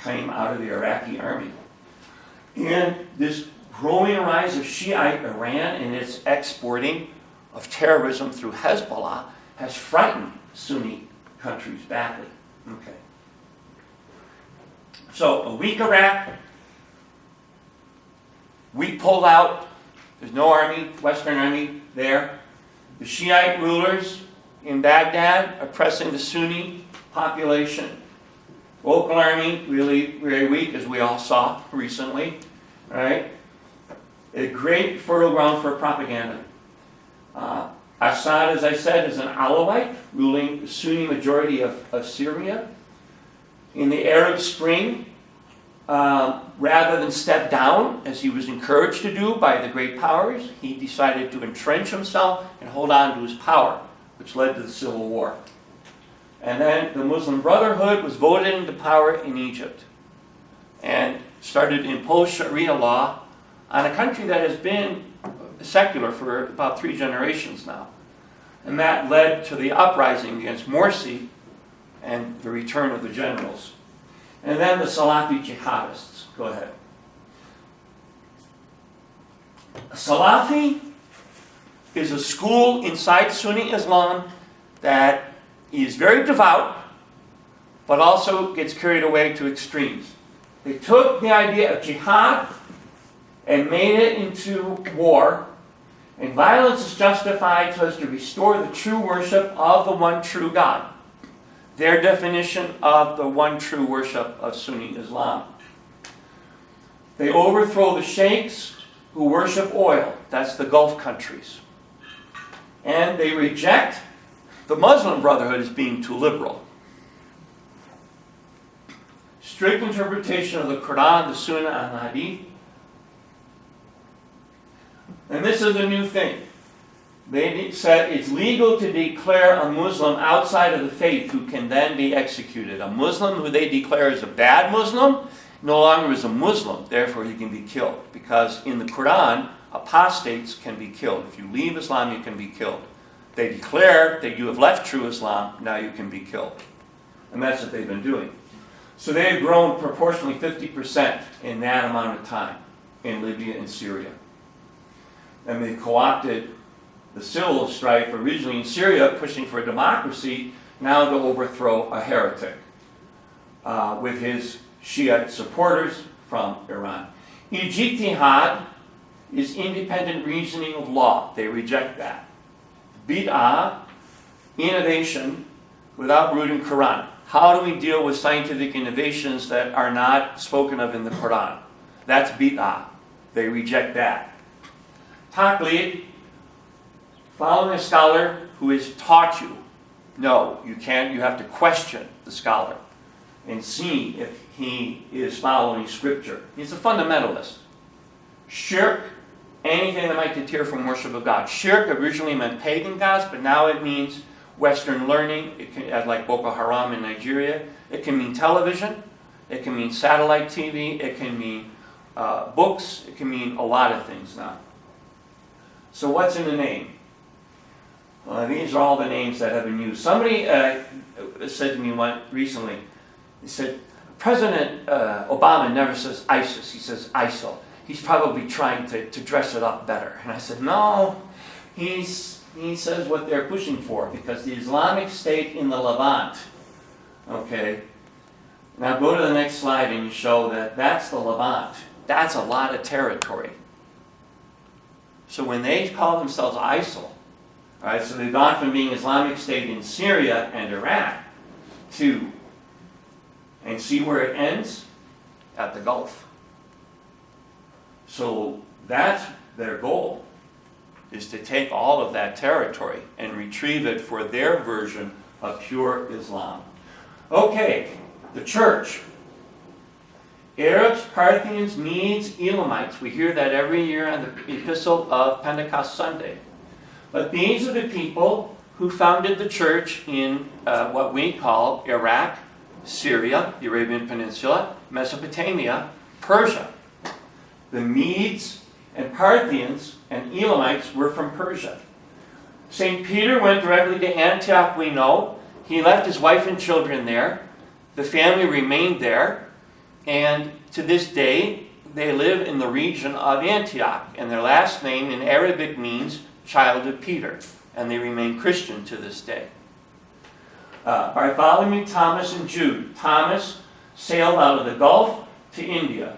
came out of the Iraqi army. And this growing rise of Shiite Iran and its exporting of terrorism through Hezbollah has frightened Sunni countries badly. Okay. So a weak Iraq, we pulled out, there's no army, Western army there. The Shiite rulers in Baghdad oppressing the Sunni population. Local army, really very weak, as we all saw recently. All right? A great fertile ground for propaganda. Assad, as I said, is an Alawite, ruling the Sunni majority of Syria. In the Arab Spring, rather than step down, as he was encouraged to do by the great powers, he decided to entrench himself and hold on to his power, which led to the civil war. And then the Muslim Brotherhood was voted into power in Egypt and started to impose Sharia law on a country that has been secular for about 3 generations now. And that led to the uprising against Morsi and the return of the generals. And then the Salafi jihadists. Go ahead. Salafi is a school inside Sunni Islam that is very devout, but also gets carried away to extremes. They took the idea of jihad and made it into war, and violence is justified so as to restore the true worship of the one true God. Their definition of the one true worship of Sunni Islam. They overthrow the sheikhs who worship oil. That's the Gulf countries. And they reject the Muslim Brotherhood as being too liberal. Strict interpretation of the Quran, the Sunnah, and the Hadith. And this is a new thing. They said it's legal to declare a Muslim outside of the faith who can then be executed. A Muslim who they declare is a bad Muslim no longer is a Muslim, therefore he can be killed. Because in the Quran, apostates can be killed. If you leave Islam, you can be killed. They declare that you have left true Islam, now you can be killed. And that's what they've been doing. So they have grown proportionally 50% in that amount of time in Libya and Syria. And they co-opted the civil strife originally in Syria, pushing for democracy, now to overthrow a heretic with his Shiite supporters from Iran. Ijtihad is independent reasoning of law. They reject that. Bid'ah, innovation without root in Quran. How do we deal with scientific innovations that are not spoken of in the Quran? That's bid'ah. They reject that. Taqlid, following a scholar who has taught you. No, you can't. You have to question the scholar and see if he is following scripture. He's a fundamentalist. Shirk, anything that might deter from worship of God. Shirk originally meant pagan gods, but now it means Western learning. It can, like Boko Haram in Nigeria. It can mean television. It can mean satellite TV. It can mean books. It can mean a lot of things now. So what's in the name? These are all the names that have been used. Somebody said to me recently, he said, President Obama never says ISIS, he says ISIL. He's probably trying to dress it up better. And I said, no, he says what they're pushing for, because the Islamic State in the Levant, okay, now go to the next slide and you show that that's the Levant. That's a lot of territory. So when they call themselves ISIL, all right, so they've gone from being Islamic State in Syria and Iraq to, and see where it ends? At the Gulf. So that's their goal, is to take all of that territory and retrieve it for their version of pure Islam. Okay, The church. Arabs, Parthians, Medes, Elamites. We hear that every year on the Epistle of Pentecost Sunday. But these are the people who founded the church in what we call Iraq, Syria, the Arabian Peninsula, Mesopotamia, Persia. The Medes and Parthians and Elamites were from Persia. St. Peter went directly to Antioch, we know. He left his wife and children there. The family remained there. And to this day, they live in the region of Antioch. And their last name in Arabic means child of Peter. And they remain Christian to this day. Bartholomew, Thomas, and Jude. Thomas sailed out of the Gulf to India.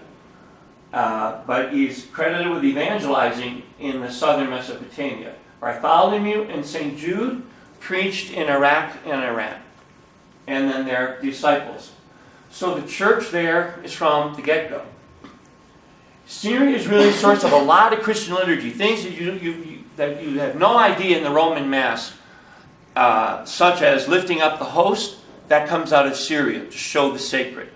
But he's credited with evangelizing in the southern Mesopotamia. Bartholomew and St. Jude preached in Iraq and Iran. And then their disciples. So the church there is from the get-go. Syria is really a source of a lot of Christian liturgy, things that you have no idea in the Roman Mass, such as lifting up the host. That comes out of Syria to show the sacred.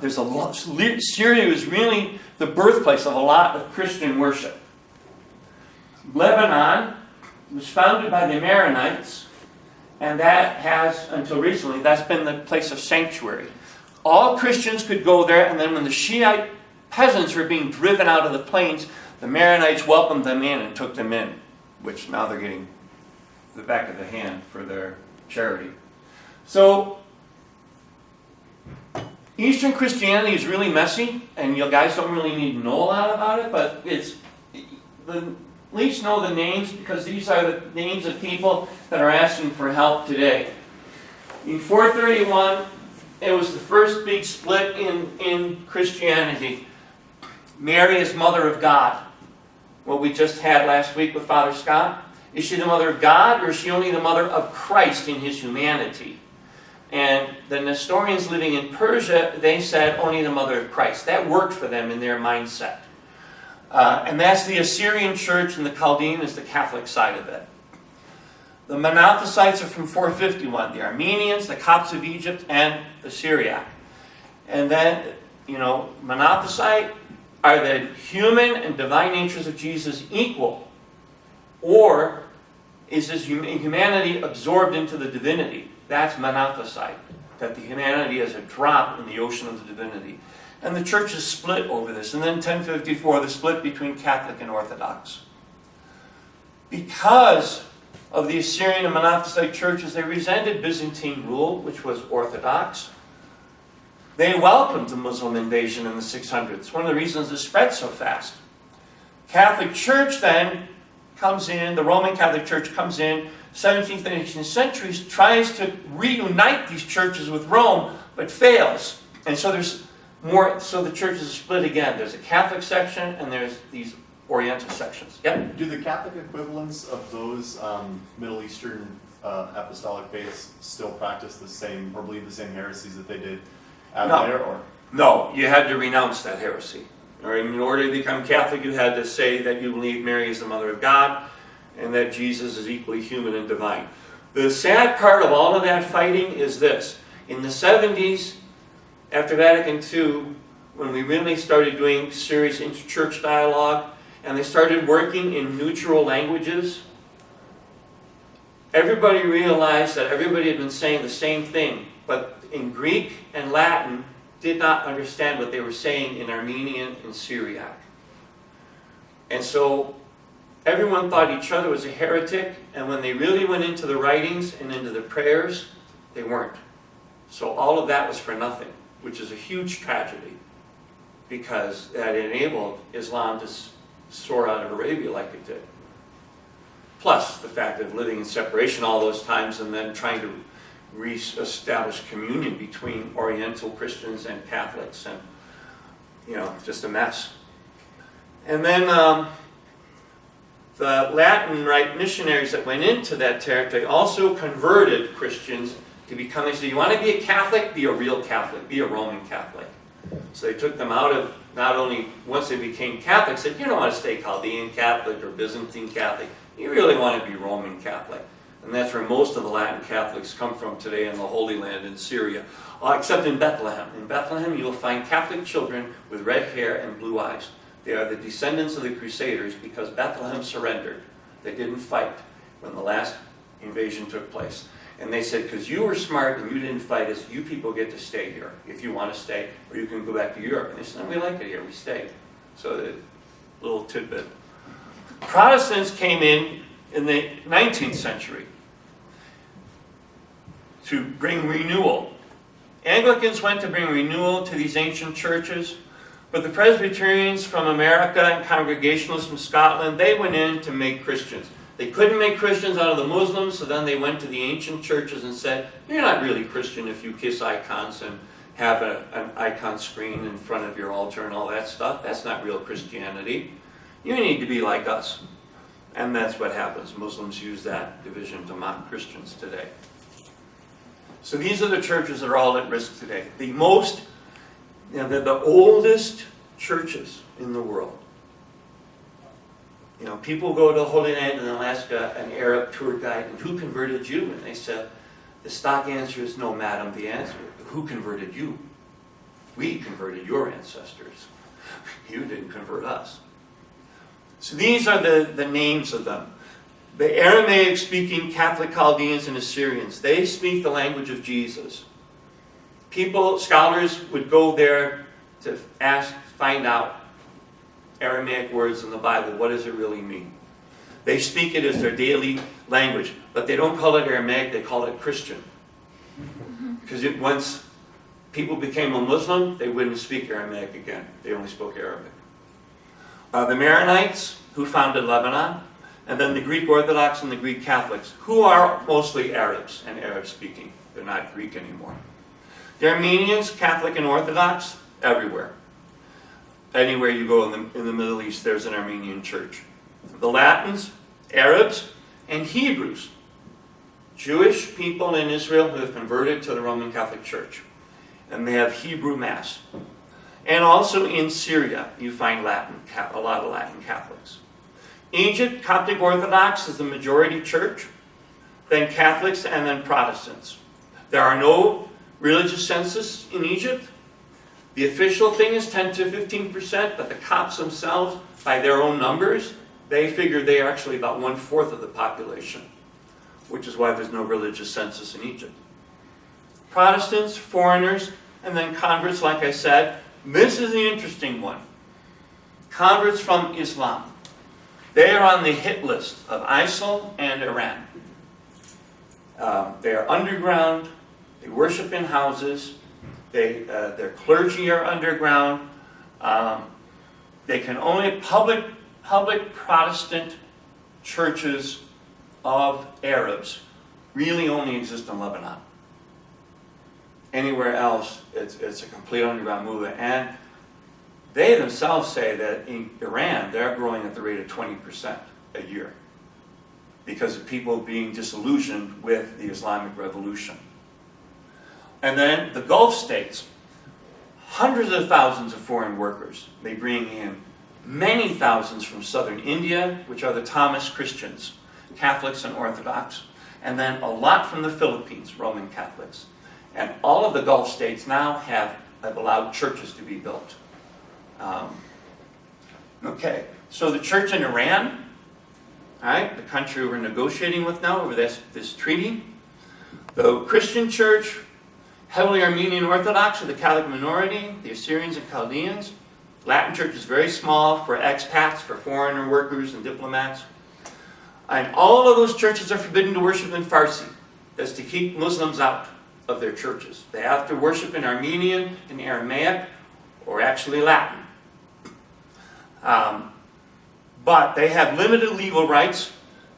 There's a lot. Syria is really the birthplace of a lot of Christian worship. Lebanon was founded by the Maronites, and that has, until recently, that's been the place of sanctuary. All Christians could go there, and then when the Shiite peasants were being driven out of the plains, the Maronites welcomed them in and took them in, which now they're getting the back of the hand for their charity. So, Eastern Christianity is really messy, and you guys don't really need to know a lot about it, but it's at least know the names, because these are the names of people that are asking for help today. In 431, it was the first big split in Christianity. Mary is Mother of God. What we just had last week with Father Scott. Is she the Mother of God, or is she only the Mother of Christ in his humanity? And the Nestorians living in Persia, they said only the Mother of Christ. That worked for them in their mindset. And that's the Assyrian church, and the Chaldean is the Catholic side of it. The Monothelicites are from 451. The Armenians, the Copts of Egypt, and the Syriac. And then, Monothelicite, are the human and divine natures of Jesus equal? Or is his humanity absorbed into the divinity? That's Monothelicite. That the humanity is a drop in the ocean of the divinity. And the church is split over this. And then 1054, the split between Catholic and Orthodox. Because of the Assyrian and Monothelicite churches, they resented Byzantine rule, which was Orthodox. They welcomed the Muslim invasion in the 600s. One of the reasons it spread so fast. Catholic Church then comes in, the Roman Catholic Church comes in, 17th and 18th centuries, tries to reunite these churches with Rome, but fails. And so there's more, so the churches are split again. There's a Catholic section, and there's these Oriental sections. Yep? Do the Catholic equivalents of those Middle Eastern apostolic faiths still practice the same, or believe the same heresies that they did out there? Or? No, you had to renounce that heresy. Or in order to become Catholic, you had to say that you believe Mary is the Mother of God, and that Jesus is equally human and divine. The sad part of all of that fighting is this. In the 70s, after Vatican II, when we really started doing serious inter-church dialogue, and they started working in neutral languages, everybody realized that everybody had been saying the same thing, but in Greek and Latin did not understand what they were saying in Armenian and Syriac. And so everyone thought each other was a heretic, and when they really went into the writings and into the prayers, they weren't. So all of that was for nothing, which is a huge tragedy, because that enabled Islam to soar out of Arabia like it did. Plus the fact of living in separation all those times and then trying to re-establish communion between Oriental Christians and Catholics, and just a mess. And then the Latin Rite missionaries that went into that territory also converted Christians to become, they said, you want to be a Catholic? Be a real Catholic. Be a Roman Catholic. So they took them out of, not only once they became Catholic, said, you don't want to stay Chaldean Catholic or Byzantine Catholic. You really want to be Roman Catholic. And that's where most of the Latin Catholics come from today in the Holy Land in Syria, except in Bethlehem. In Bethlehem, you'll find Catholic children with red hair and blue eyes. They are the descendants of the Crusaders because Bethlehem surrendered. They didn't fight when the last invasion took place. And they said, because you were smart and you didn't fight us, you people get to stay here if you want to stay, or you can go back to Europe. And they said, no, we like it here, we stayed. So the little tidbit. Protestants came in the 19th century to bring renewal. Anglicans went to bring renewal to these ancient churches, but the Presbyterians from America and Congregationalists from Scotland, they went in to make Christians. They couldn't make Christians out of the Muslims, so then they went to the ancient churches and said, you're not really Christian if you kiss icons and have an icon screen in front of your altar and all that stuff. That's not real Christianity. You need to be like us. And that's what happens. Muslims use that division to mock Christians today. So these are the churches that are all at risk today. The oldest churches in the world. You know, people go to the Holy Land and they'll ask an Arab tour guide, and who converted you? And they said, the stock answer is no, madam. The answer, who converted you? We converted your ancestors. You didn't convert us. So these are the names of them. The Aramaic-speaking Catholic Chaldeans and Assyrians, they speak the language of Jesus. Scholars would go there to find out Aramaic words in the Bible. What does it really mean? They speak it as their daily language, but they don't call it Aramaic, they call it Christian. Because once people became a Muslim, they wouldn't speak Aramaic again. They only spoke Arabic. The Maronites, who founded Lebanon, and then the Greek Orthodox and the Greek Catholics, who are mostly Arabs and Arab-speaking. They're not Greek anymore. The Armenians, Catholic and Orthodox, everywhere. Anywhere you go in the Middle East, there's an Armenian church. The Latins, Arabs, and Hebrews. Jewish people in Israel who have converted to the Roman Catholic Church. And they have Hebrew Mass. And also in Syria, you find a lot of Latin Catholics. Egypt, Coptic Orthodox is the majority church, then Catholics, and then Protestants. There are no religious census in Egypt. The official thing is 10 to 15%, but the Copts themselves, by their own numbers, they figure they are actually about 1/4 of the population, which is why there's no religious census in Egypt. Protestants, foreigners, and then converts, like I said. This is the interesting one. Converts from Islam. They are on the hit list of ISIL and Iran. They are underground. They worship in houses. Their clergy are underground. They can only public Protestant churches of Arabs really only exist in Lebanon. Anywhere else, it's a complete underground movement. And they themselves say that in Iran, they're growing at the rate of 20% a year because of people being disillusioned with the Islamic Revolution. And then the Gulf states, hundreds of thousands of foreign workers. They bring in many thousands from southern India, which are the Thomas Christians, Catholics and Orthodox, and then a lot from the Philippines, Roman Catholics. And all of the Gulf states now have allowed churches to be built. Okay, so the church in Iran, all right, the country we're negotiating with now over this treaty, the Christian church, heavily Armenian Orthodox, or the Catholic minority, the Assyrians and Chaldeans. Latin church is very small for expats, for foreigner workers and diplomats. And all of those churches are forbidden to worship in Farsi. That's to keep Muslims out of their churches. They have to worship in Armenian and Aramaic, or actually Latin. But they have limited legal rights.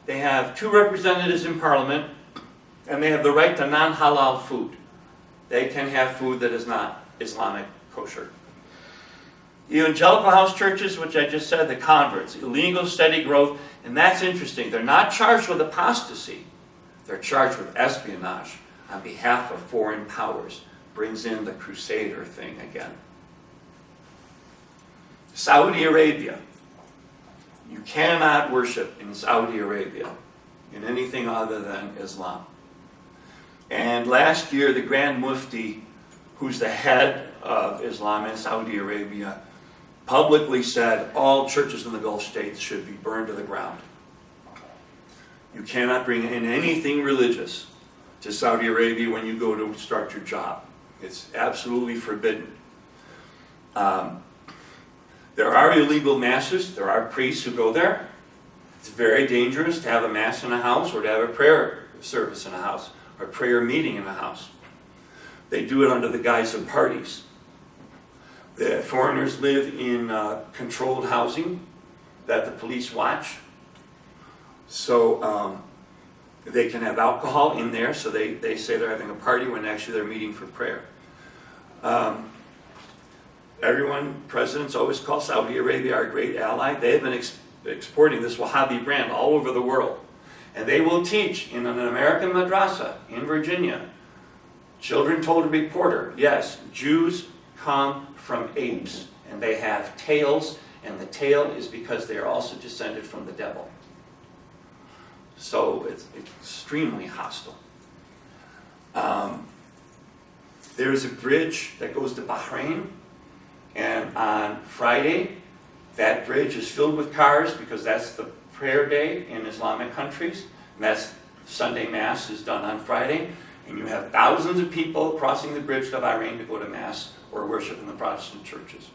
They have 2 representatives in parliament, and they have the right to non-halal food. They can have food that is not Islamic kosher. Evangelical house churches, which I just said, the converts, illegal steady growth, and that's interesting. They're not charged with apostasy. They're charged with espionage on behalf of foreign powers. Brings in the crusader thing again. Saudi Arabia. You cannot worship in Saudi Arabia. in anything other than Islam. And last year, the Grand Mufti, who's the head of Islam in Saudi Arabia, publicly said all churches in the Gulf states should be burned to the ground. You cannot bring in anything religious to Saudi Arabia when you go to start your job. It's absolutely forbidden. There are illegal masses. There are priests who go there. It's very dangerous to have a mass in a house or to have a prayer service in a house or a prayer meeting in a house. They do it under the guise of parties. The foreigners live in controlled housing that the police watch. So they can have alcohol in there, so they say they're having a party when actually they're meeting for prayer. Presidents always call Saudi Arabia our great ally. They've been exporting this Wahhabi brand all over the world. And they will teach in an American madrasa in Virginia. Children told a reporter, yes, Jews come from apes, and they have tails, and the tail is because they are also descended from the devil. So it's extremely hostile. There's a bridge that goes to Bahrain, and on Friday, that bridge is filled with cars because that's the prayer day in Islamic countries. And that's Sunday Mass is done on Friday, and you have thousands of people crossing the bridge to Bahrain to go to Mass or worship in the Protestant churches.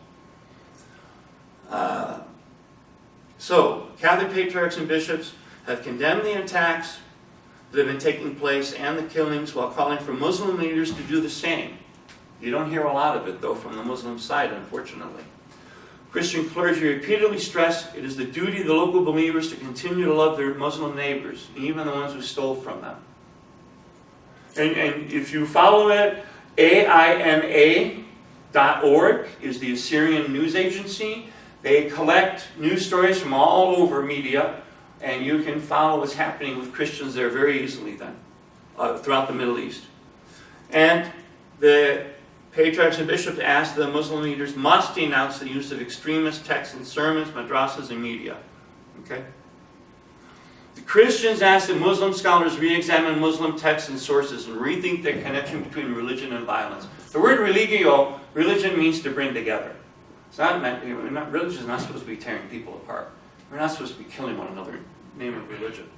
So, Catholic patriarchs and bishops have condemned the attacks that have been taking place and the killings while calling for Muslim leaders to do the same. You don't hear a lot of it, though, from the Muslim side, unfortunately. Christian clergy repeatedly stress it is the duty of the local believers to continue to love their Muslim neighbors, even the ones who stole from them. And if you follow it, AIMA.org is the Assyrian news agency. They collect news stories from all over media, and you can follow what's happening with Christians there very easily then, throughout the Middle East. And the patriarchs and bishops ask the Muslim leaders must denounce the use of extremist texts in sermons, madrasas, and media. Okay? The Christians ask that Muslim scholars re-examine Muslim texts and sources and rethink their connection between religion and violence. The word religio, religion means to bring together. It's not meant, religion is not supposed to be tearing people apart. We're not supposed to be killing one another in the name of religion.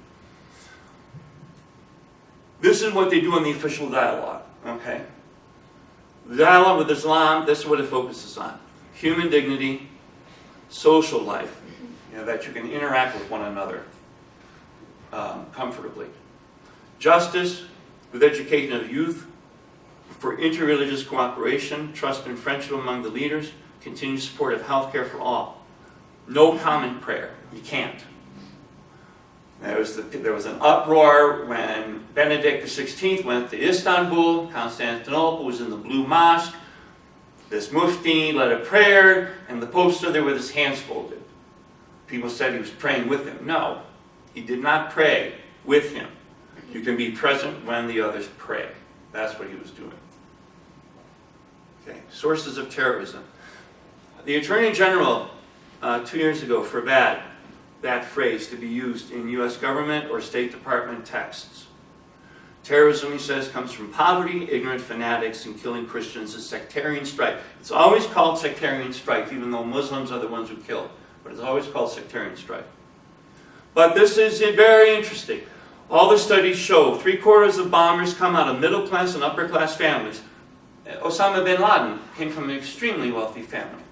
This is what they do in the official dialogue. Okay? The dialogue with Islam, this is what it focuses on. Human dignity, social life, that you can interact with one another comfortably. Justice, with education of youth, for interreligious cooperation, trust and friendship among the leaders, continued support of health care for all. No common prayer. You can't. There was an uproar when Benedict XVI went to Istanbul. Constantinople was in the Blue Mosque. This mufti led a prayer, and the Pope stood there with his hands folded. People said he was praying with him. No, he did not pray with him. You can be present when the others pray. That's what he was doing. Okay, sources of terrorism. The Attorney General 2 years ago forbade that phrase to be used in U.S. government or State Department texts. Terrorism, he says, comes from poverty, ignorant fanatics, and killing Christians is sectarian strife. It's always called sectarian strife, even though Muslims are the ones who kill. But it's always called sectarian strife. But this is very interesting. All the studies show 3/4 of bombers come out of middle-class and upper-class families. Osama bin Laden came from an extremely wealthy family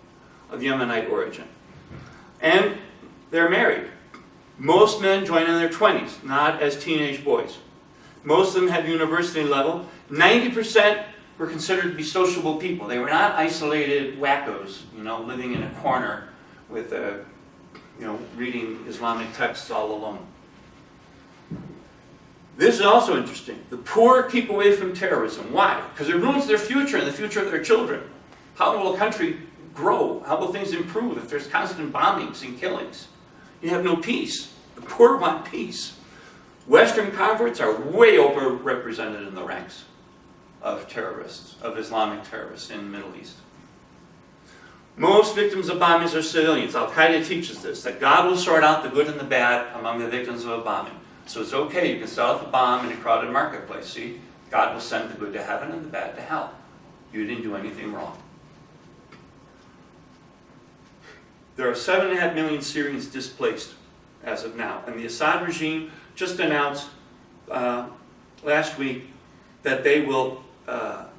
of Yemenite origin. And they're married. Most men join in their 20s, not as teenage boys. Most of them had university level. 90% were considered to be sociable people. They were not isolated wackos, living in a corner with, reading Islamic texts all alone. This is also interesting. The poor keep away from terrorism. Why? Because it ruins their future and the future of their children. How will a country grow? How will things improve if there's constant bombings and killings? You have no peace. The poor want peace. Western converts are way overrepresented in the ranks of terrorists, of Islamic terrorists in the Middle East. Most victims of bombings are civilians. Al-Qaeda teaches this, that God will sort out the good and the bad among the victims of a bombing. So it's okay, you can set off a bomb in a crowded marketplace. See, God will send the good to heaven and the bad to hell. You didn't do anything wrong. There are 7.5 million Syrians displaced as of now. And the Assad regime just announced last week that they will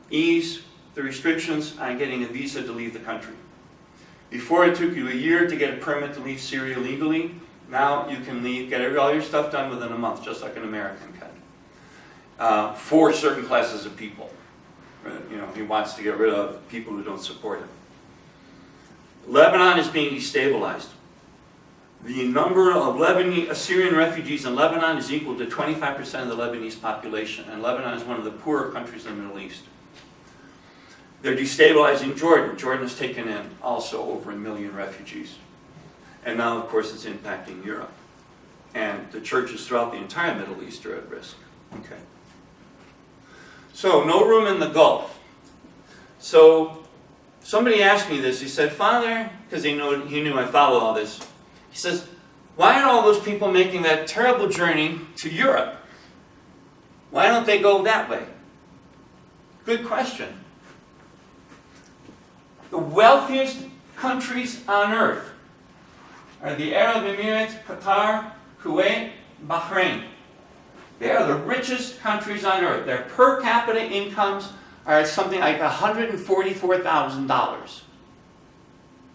ease the restrictions on getting a visa to leave the country. Before it took you a year to get a permit to leave Syria legally. Now you can leave, get all your stuff done within a month, just like an American can. For certain classes of people. He wants to get rid of people who don't support him. Lebanon is being destabilized. The number of Syrian refugees in Lebanon is equal to 25% of the Lebanese population, and Lebanon is one of the poorer countries in the Middle East. They're destabilizing Jordan. Jordan has taken in also over 1 million refugees. And now, of course, it's impacting Europe. And the churches throughout the entire Middle East are at risk. Okay. So, no room in the Gulf. So, somebody asked me this. He said, Father, because he knew I follow all this. He says, why are all those people making that terrible journey to Europe? Why don't they go that way? Good question. The wealthiest countries on earth are the Arab Emirates, Qatar, Kuwait, Bahrain. They are the richest countries on earth. Their per capita incomes are something like $144,000.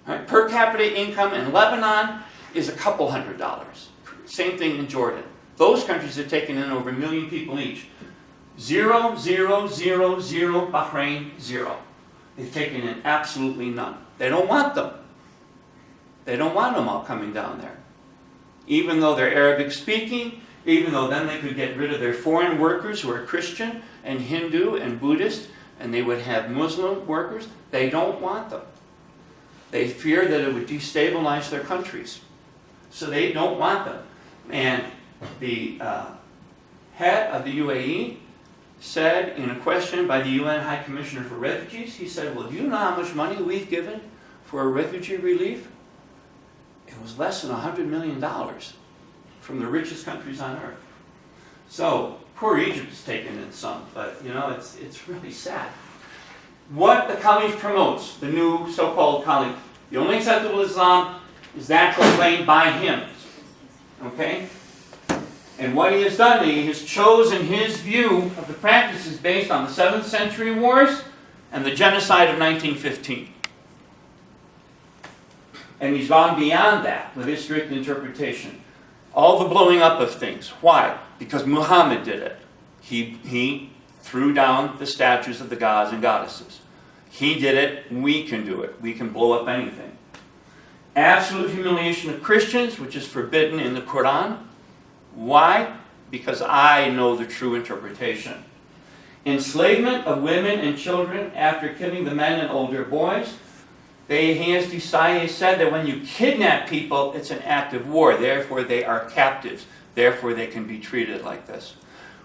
Right? Per capita income in Lebanon is a couple $100. Same thing in Jordan. Those countries have taken in over 1 million people each. 0, 0, 0, 0, Bahrain, 0. They've taken in absolutely none. They don't want them. They don't want them all coming down there. Even though they're Arabic speaking, even though then they could get rid of their foreign workers who are Christian and Hindu and Buddhist, and they would have Muslim workers, they don't want them. They fear that it would destabilize their countries. So they don't want them. And the head of the UAE said in a question by the UN High Commissioner for Refugees, he said, well, do you know how much money we've given for refugee relief? It was less than $100 million from the richest countries on earth. So, poor Egypt has taken in some, but it's really sad. What the Caliph promotes, the new so-called Caliph, the only acceptable Islam is that proclaimed by him. Okay? And what he has done, he has chosen his view of the practices based on the 7th century wars and the genocide of 1915. And he's gone beyond that with his strict interpretation. All the blowing up of things. Why? Because Muhammad did it. He threw down the statues of the gods and goddesses. He did it. We can do it. We can blow up anything. Absolute humiliation of Christians, which is forbidden in the Quran. Why? Because I know the true interpretation. Enslavement of women and children after killing the men and older boys. He has said that when you kidnap people, it's an act of war. Therefore, they are captives. Therefore, they can be treated like this.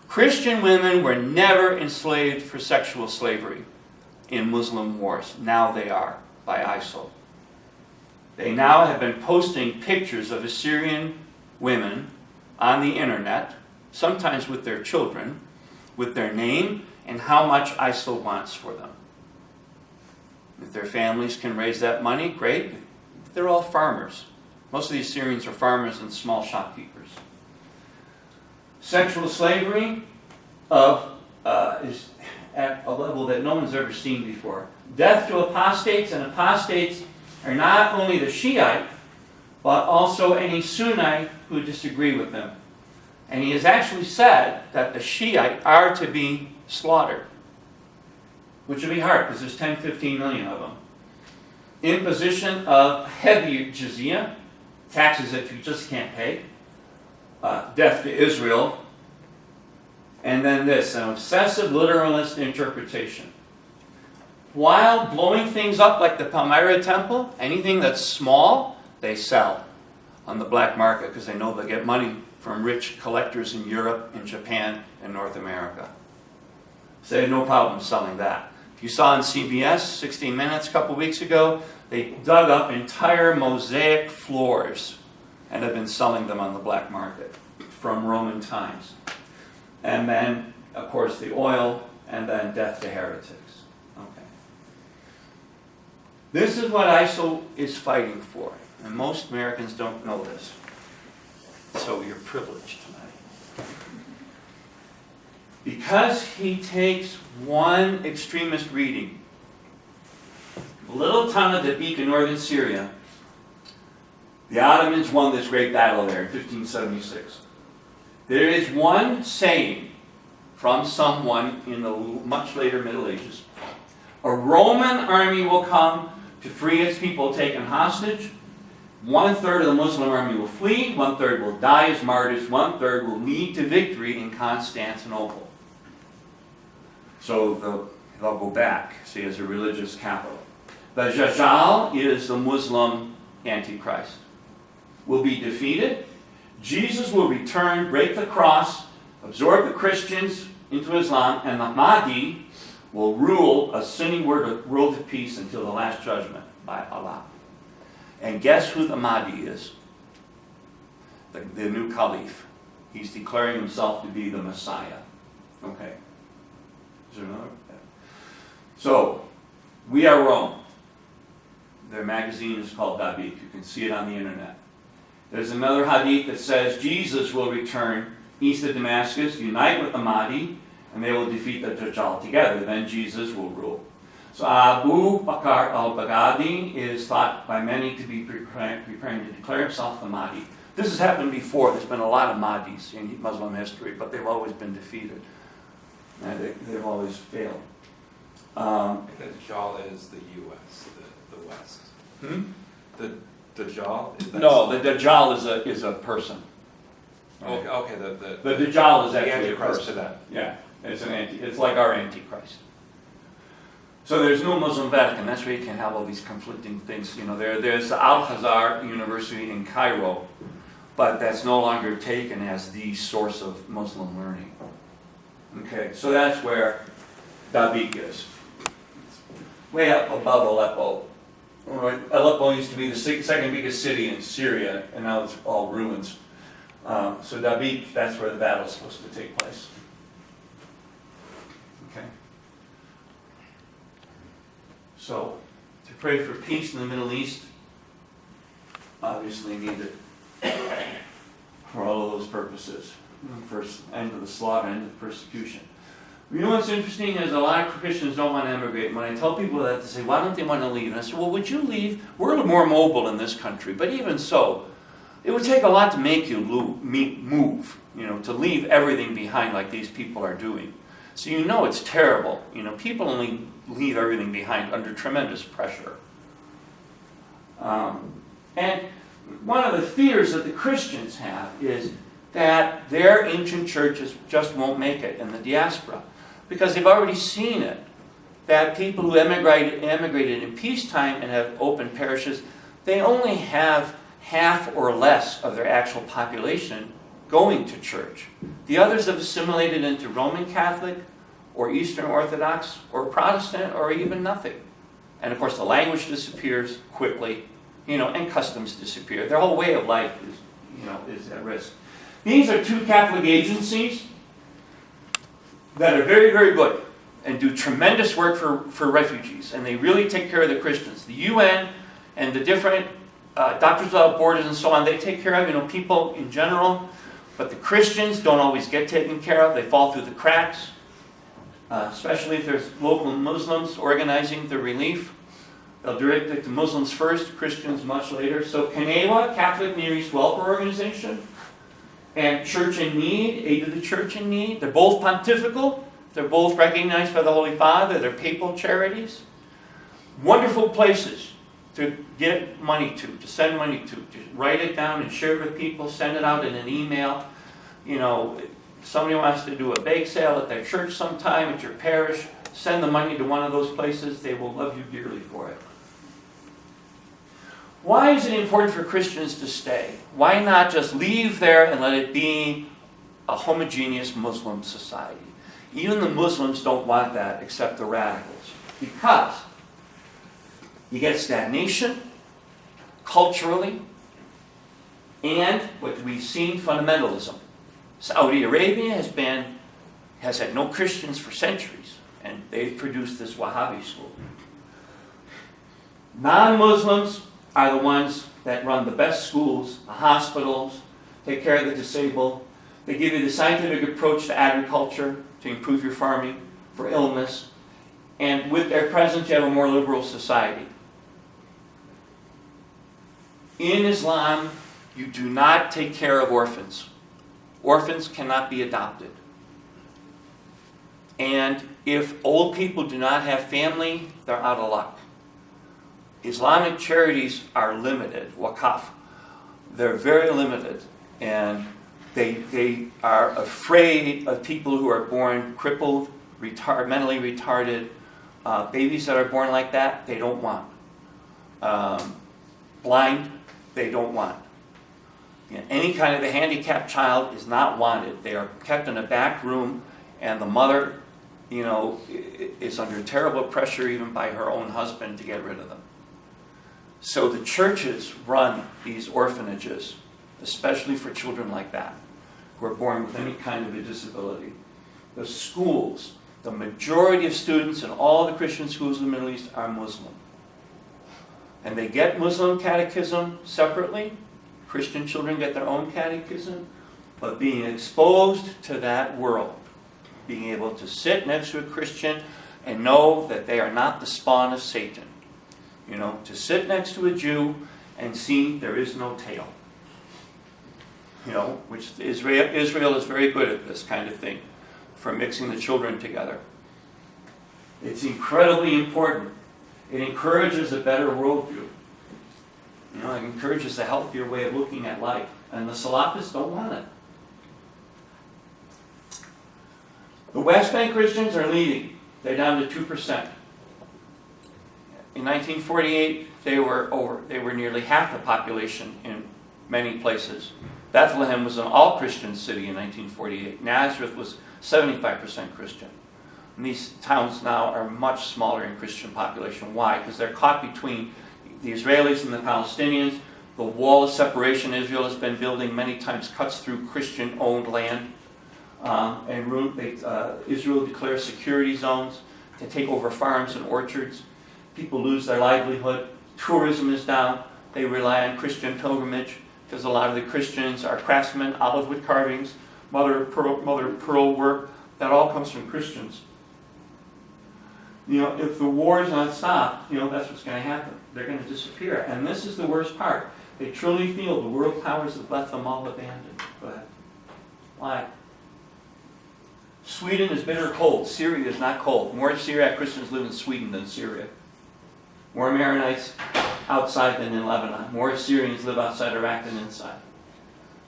Christian women were never enslaved for sexual slavery in Muslim wars. Now they are, by ISIL. They now have been posting pictures of Assyrian women on the internet, sometimes with their children, with their name and how much ISIL wants for them. If their families can raise that money, great. They're all farmers. Most of these Syrians are farmers and small shopkeepers. Sexual slavery is at a level that no one's ever seen before. Death to apostates, and apostates are not only the Shiite, but also any Sunnite who disagree with them. And he has actually said that the Shiite are to be slaughtered, which would be hard because there's 10, 15 million of them. Imposition of heavy jizya, taxes that you just can't pay. Death to Israel. And then this, an obsessive literalist interpretation. While blowing things up like the Palmyra Temple, anything that's small, they sell on the black market because they know they'll get money from rich collectors in Europe, in Japan, and North America. So they have no problem selling that. If you saw on CBS, 60 Minutes, a couple weeks ago, they dug up entire mosaic floors and have been selling them on the black market. from Roman times. And then, of course, the oil, and then death to heretics. Okay. This is what ISIL is fighting for, and most Americans don't know this. So you're privileged tonight. Because he takes one extremist reading, a little town of Dabiq in northern Syria, the Ottomans won this great battle there in 1576. There is one saying from someone in the much later Middle Ages. A Roman army will come to free its people taken hostage. 1/3 of the Muslim army will flee, 1/3 will die as martyrs, 1/3 will lead to victory in Constantinople. So they'll go back, see, as a religious capital. The Dajjal is the Muslim Antichrist. Will be defeated. Jesus will return, break the cross, absorb the Christians into Islam, and the Mahdi will rule a Sunni world of peace until the last judgment by Allah. And guess who the Mahdi is? The new Caliph. He's declaring himself to be the Messiah. Okay. Is there another? So, we are Rome. Their magazine is called Dabiq. You can see it on the internet. There's another hadith that says Jesus will return east of Damascus, unite with the Mahdi, and they will defeat the Dajjal together. Then Jesus will rule. So Abu Bakr al-Baghdadi is thought by many to be preparing to declare himself the Mahdi. This has happened before. There's been a lot of Mahdis in Muslim history, but they've always been defeated. And they've always failed. The Dajjal is the U.S., the West. The Dajjal? No, the Dajjal is a person. Okay, The Dajjal is the actually a Antichrist person. to that. Yeah, it's like our Antichrist. So there's no Muslim Vatican. That's where you can have all these conflicting things. You know, there's the Al-Azhar University in Cairo, but that's no longer taken as the source of Muslim learning. Okay, so that's where Dabiq is. Way up above Aleppo. Aleppo used to be the second biggest city in Syria, and now it's all ruins. So Dabiq, that's where the battle's supposed to take place. Okay. So, to pray for peace in the Middle East, obviously needed for all of those purposes. First, end of the slaughter, end of the persecution. You know what's interesting is a lot of Christians don't want to emigrate. When I tell people that, they say, why don't they want to leave? And I say, well, would you leave? We're a little more mobile in this country, but even so, it would take a lot to make you move, to leave everything behind like these people are doing. So you know it's terrible. People only leave everything behind under tremendous pressure. And one of the fears that the Christians have is that their ancient churches just won't make it in the diaspora. Because they've already seen it. That people who emigrated in peacetime and have opened parishes, they only have half or less of their actual population going to church. The others have assimilated into Roman Catholic or Eastern Orthodox or Protestant or even nothing. And of course the language disappears quickly, and customs disappear. Their whole way of life is at risk. These are two Catholic agencies that are very, very good and do tremendous work for refugees. And they really take care of the Christians. The UN and the different Doctors Without Borders and so on, they take care of people in general. But the Christians don't always get taken care of. They fall through the cracks. Especially if there's local Muslims organizing the relief. They'll direct it to Muslims first, Christians much later. So Kanewa, Catholic Near East Welfare Organization, and Church in Need, Aid to the Church in Need. They're both pontifical. They're both recognized by the Holy Father. They're papal charities. Wonderful places to get money to send money to. Just write it down and share it with people. Send it out in an email. Somebody wants to do a bake sale at their church sometime, at your parish. Send the money to one of those places. They will love you dearly for it. Why is it important for Christians to stay? Why not just leave there and let it be a homogeneous Muslim society? Even the Muslims don't want that, except the radicals. Because you get stagnation, culturally, and what we've seen, fundamentalism. Saudi Arabia has had no Christians for centuries, and they've produced this Wahhabi school. Non-Muslims are the ones that run the best schools, the hospitals, take care of the disabled. They give you the scientific approach to agriculture, to improve your farming, for illness. And with their presence, you have a more liberal society. In Islam, you do not take care of orphans. Orphans cannot be adopted. And if old people do not have family, they're out of luck. Islamic charities are limited, waqaf. They're very limited. And they are afraid of people who are born crippled, mentally retarded. Babies that are born like that, they don't want. Blind, they don't want. Any kind of a handicapped child is not wanted. They are kept in a back room, and the mother, is under terrible pressure even by her own husband to get rid of them. So the churches run these orphanages, especially for children like that, who are born with any kind of a disability. The schools, the majority of students in all the Christian schools in the Middle East are Muslim. And they get Muslim catechism separately. Christian children get their own catechism. But being exposed to that world, being able to sit next to a Christian and know that they are not the spawn of Satan. To sit next to a Jew and see there is no tail. Which Israel is very good at this kind of thing, for mixing the children together. It's incredibly important. It encourages a better worldview. It encourages a healthier way of looking at life. And the Salafists don't want it. The West Bank Christians are leading. They're down to 2%. In 1948, they were nearly half the population in many places. Bethlehem was an all-Christian city in 1948. Nazareth was 75% Christian. And these towns now are much smaller in Christian population. Why? Because they're caught between the Israelis and the Palestinians. The wall of separation Israel has been building many times cuts through Christian-owned land. Israel declares security zones to take over farms and orchards. People lose their livelihood. Tourism is down. They rely on Christian pilgrimage because a lot of the Christians are craftsmen, olive wood carvings, mother of pearl work. That all comes from Christians. If the war is not stopped, that's what's going to happen. They're going to disappear. And this is the worst part. They truly feel the world powers have left them all abandoned. Go ahead. Why? Sweden is bitter cold. Syria is not cold. More Syriac Christians live in Sweden than Syria. More Maronites outside than in Lebanon. More Syrians live outside Iraq than inside.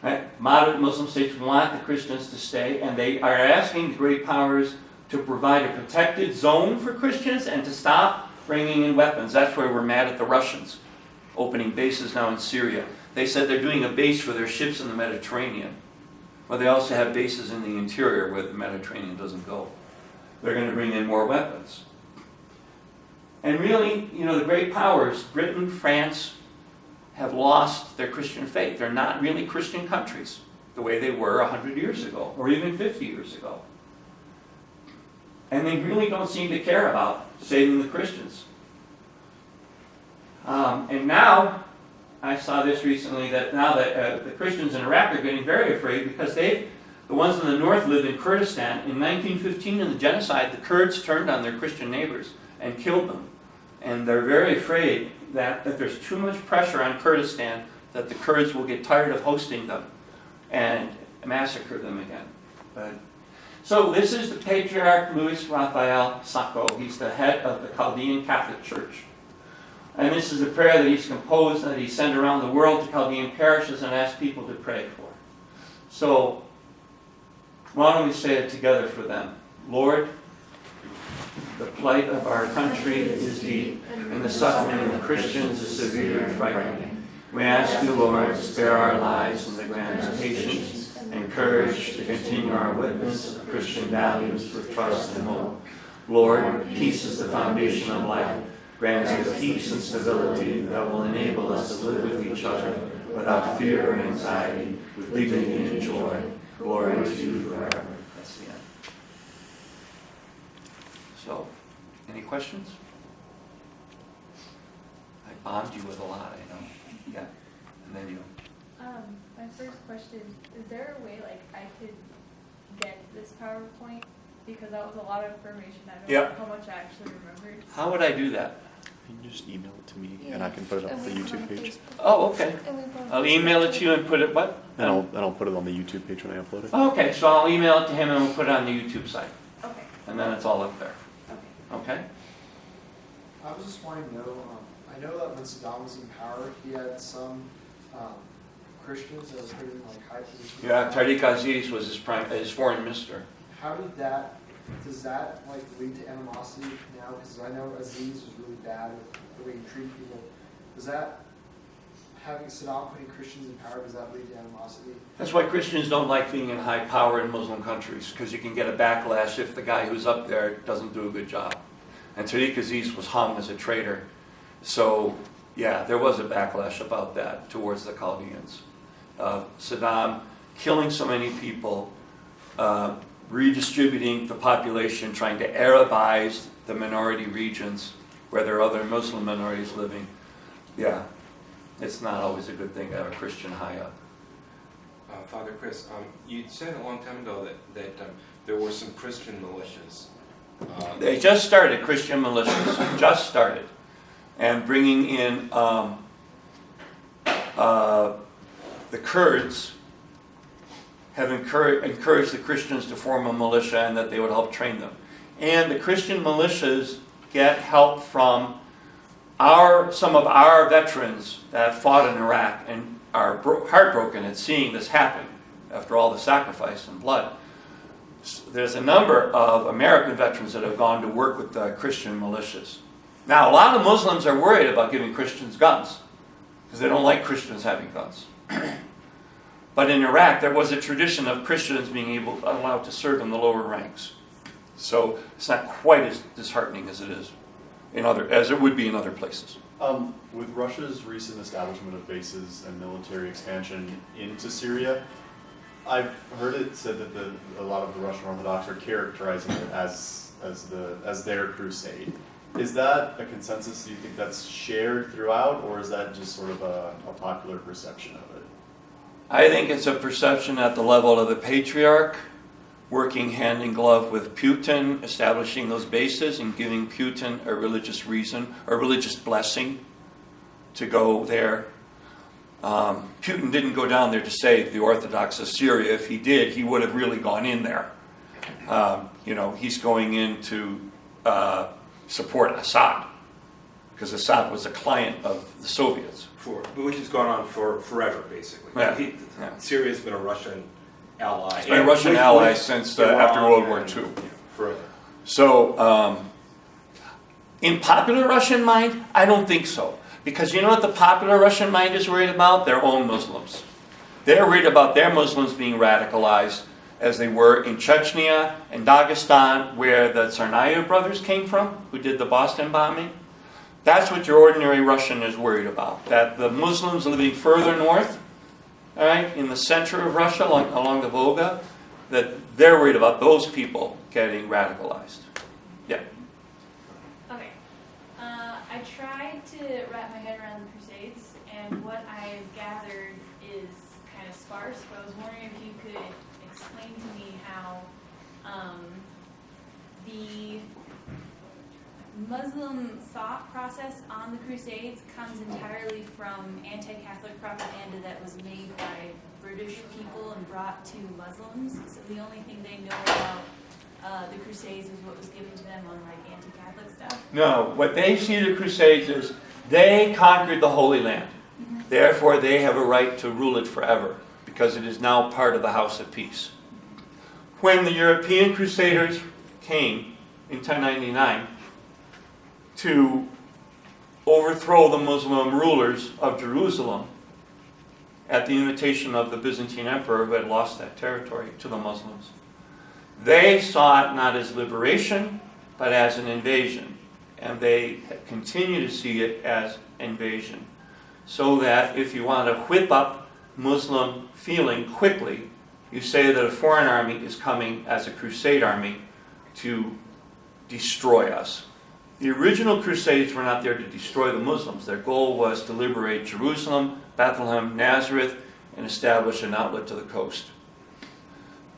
Right? Moderate Muslim states want the Christians to stay, and they are asking the great powers to provide a protected zone for Christians and to stop bringing in weapons. That's where we're mad at the Russians, opening bases now in Syria. They said they're doing a base for their ships in the Mediterranean. But they also have bases in the interior where the Mediterranean doesn't go. They're going to bring in more weapons. And really, the great powers, Britain, France, have lost their Christian faith. They're not really Christian countries the way they were 100 years ago, or even 50 years ago. And they really don't seem to care about saving the Christians. And now, I saw this recently, that now that the Christians in Iraq are getting very afraid because the ones in the north lived in Kurdistan. In 1915, in the genocide, the Kurds turned on their Christian neighbors and killed them. And they're very afraid that if there's too much pressure on Kurdistan, that the Kurds will get tired of hosting them and massacre them again. So this is the Patriarch Louis Raphael Sacco. He's the head of the Chaldean Catholic Church. And this is a prayer that he's composed that he sent around the world to Chaldean parishes and asked people to pray for. So, why don't we say it together for them? Lord, the plight of our country is deep, and the suffering of the Christians is severe and frightening. We ask you, Lord, to spare our lives and to grant us patience and courage to continue our witness of Christian values with trust and hope. Lord, peace is the foundation of life. Grant us the peace and stability that will enable us to live with each other without fear or anxiety, with dignity and joy. Glory to you forever. That's the end. So, any questions? I bombed you with a lot, I know. Yeah, and then you. My first question is there a way like I could get this PowerPoint? Because that was a lot of information. I don't Yeah. know how much I actually remembered. How would I do that? You can just email it to me and I can put it on the YouTube page. Oh, okay. I'll email it to you and put it what? And I'll put it on the YouTube page when I upload it. Oh, okay, so I'll email it to him and we'll put it on the YouTube site. Okay. And then it's all up there. Okay. Okay? I was just wanting to know, I know that when Saddam was in power, he had some Christians that were put in like high positions. Yeah, Tariq Aziz was his foreign minister. How does that like lead to animosity now? Because I know Aziz was really bad with the way he treated people. Does that, having Saddam putting Christians in power, does that lead to animosity? That's why Christians don't like being in high power in Muslim countries, because you can get a backlash if the guy who's up there doesn't do a good job. And Tariq Aziz was hung as a traitor. So, yeah, there was a backlash about that towards the Chaldeans. Saddam killing so many people, redistributing the population, trying to Arabize the minority regions where there are other Muslim minorities living. Yeah, it's not always a good thing to have a Christian high up. Father Chris, you said a long time ago that there were some Christian militias. They just started, Christian militias, just started. And bringing in the Kurds have encouraged the Christians to form a militia and that they would help train them. And the Christian militias get help from some of our veterans that fought in Iraq and are heartbroken at seeing this happen after all the sacrifice and blood. There's a number of American veterans that have gone to work with the Christian militias. Now, a lot of Muslims are worried about giving Christians guns because they don't like Christians having guns. But in Iraq, there was a tradition of Christians being allowed to serve in the lower ranks. So it's not quite as disheartening as it is as it would be in other places. With Russia's recent establishment of bases and military expansion into Syria, I've heard it said that a lot of the Russian Orthodox are characterizing it as their crusade. Is that a consensus? Do you think that's shared throughout, or is that just sort of a popular perception of it? I think it's a perception at the level of the patriarch, working hand in glove with Putin, establishing those bases and giving Putin a religious reason, a religious blessing to go there. Putin didn't go down there to save the Orthodox of Syria. If he did, he would have really gone in there. He's going in to support Assad, because Assad was a client of the Soviets. Which has gone on for forever, basically. Yeah. Syria's been a Russian ally. It's been a Russian ally since after World War II. Forever. So, in popular Russian mind, I don't think so. Because you know what the popular Russian mind is worried about? Their own Muslims. They're worried about their Muslims being radicalized, as they were in Chechnya and Dagestan, where the Tsarnaev brothers came from, who did the Boston bombing. That's what your ordinary Russian is worried about. That the Muslims living further north, all right, in the center of Russia, along the Volga, that they're worried about those people getting radicalized. Yeah. Okay. I tried to wrap my head around the Crusades, and what I've gathered is kind of sparse, but I was wondering if you could explain to me how the Muslim thought process on the Crusades comes entirely from anti-Catholic propaganda that was made by British people and brought to Muslims. So the only thing they know about the Crusades is what was given to them on like anti-Catholic stuff. No, what they see the Crusades is they conquered the Holy Land. Mm-hmm. Therefore, they have a right to rule it forever, because it is now part of the House of Peace. When the European Crusaders came in 1099 to overthrow the Muslim rulers of Jerusalem at the invitation of the Byzantine emperor who had lost that territory to the Muslims, they saw it not as liberation, but as an invasion. And they continue to see it as invasion. So that if you want to whip up Muslim feeling quickly, you say that a foreign army is coming as a crusade army to destroy us. The original crusades were not there to destroy the Muslims. Their goal was to liberate Jerusalem, Bethlehem, Nazareth, and establish an outlet to the coast.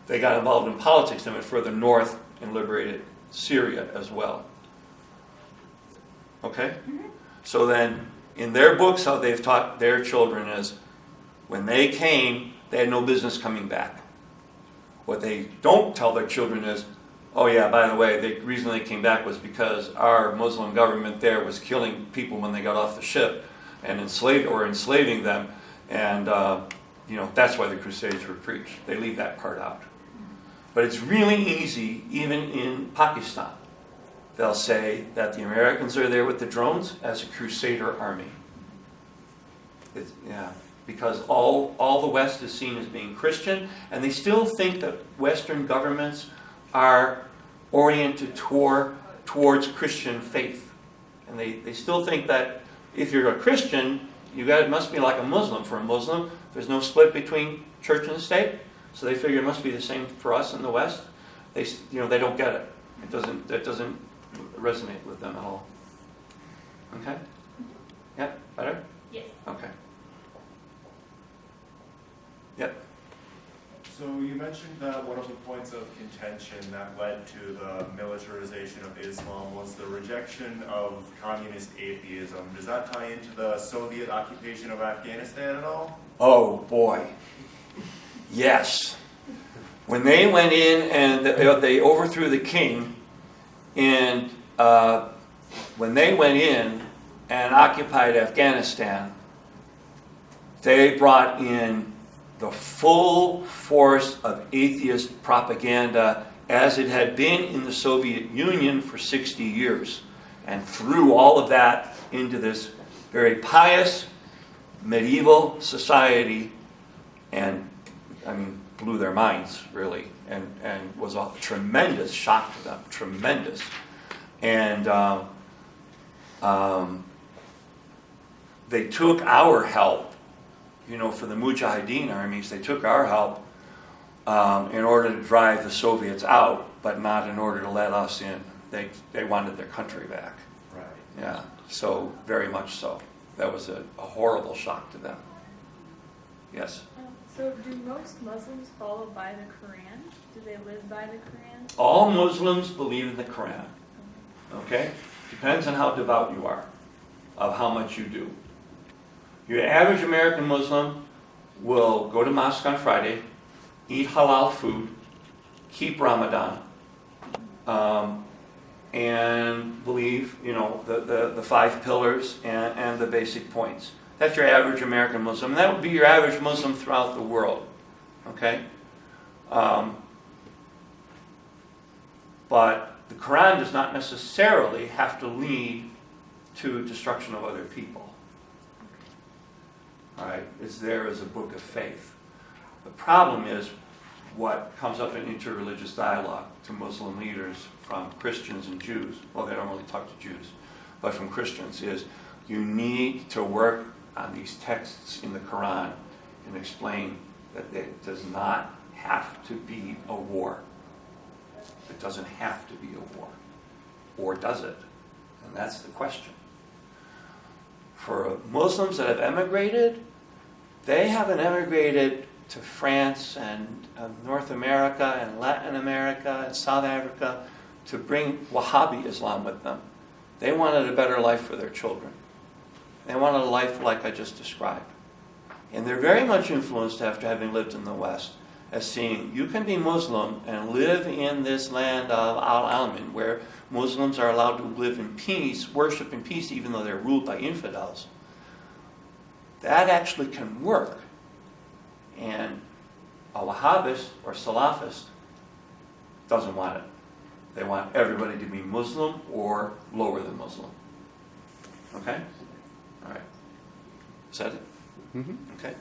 They got involved in politics and went further north and liberated Syria as well. Okay? So then, in their books, how they've taught their children is, when they came, they had no business coming back. What they don't tell their children is, oh yeah, by the way, the reason they came back was because our Muslim government there was killing people when they got off the ship and enslaving them, and that's why the Crusades were preached. They leave that part out. But it's really easy, even in Pakistan. They'll say that the Americans are there with the drones as a crusader army. Because all the West is seen as being Christian, and they still think that Western governments are oriented towards Christian faith. And they still think that if you're a Christian, it must be like a Muslim. For a Muslim, there's no split between church and state, so they figure it must be the same for us in the West. They don't get it. That doesn't resonate with them at all. Okay? Yep, better? Yes. Okay. Yep. So you mentioned that one of the points of contention that led to the militarization of Islam was the rejection of communist atheism. Does that tie into the Soviet occupation of Afghanistan at all? Oh boy. Yes. When they went in and they overthrew the king, and when they went in and occupied Afghanistan, they brought in the full force of atheist propaganda as it had been in the Soviet Union for 60 years, and threw all of that into this very pious medieval society, and blew their minds really, and was a tremendous shock to them, tremendous. And they took our help, for the Mujahideen armies. They took our help in order to drive the Soviets out, but not in order to let us in. They wanted their country back. Right. Yeah, so very much so. That was a horrible shock to them. Yes? So do most Muslims follow by the Quran? Do they live by the Quran? All Muslims believe in the Quran. Okay? Depends on how devout you are, of how much you do. Your average American Muslim will go to mosque on Friday, eat halal food, keep Ramadan, and believe, the 5 pillars and the basic points. That's your average American Muslim. And that would be your average Muslim throughout the world. Okay? But the Quran does not necessarily have to lead to destruction of other people. All right? It's there as a book of faith. The problem is what comes up in interreligious dialogue to Muslim leaders from Christians and Jews. Well, they don't really talk to Jews, but from Christians is you need to work on these texts in the Quran and explain that it does not have to be a war. It doesn't have to be a war. Or does it? And that's the question. For Muslims that have emigrated, they haven't emigrated to France and North America and Latin America and South Africa to bring Wahhabi Islam with them. They wanted a better life for their children. They wanted a life like I just described. And they're very much influenced after having lived in the West as seeing you can be Muslim and live in this land of Al-Amin where Muslims are allowed to live in peace, worship in peace, even though they're ruled by infidels. That actually can work. And a Wahhabist or Salafist doesn't want it. They want everybody to be Muslim or lower than Muslim. Okay? All right. Is that it? Mm-hmm. Okay.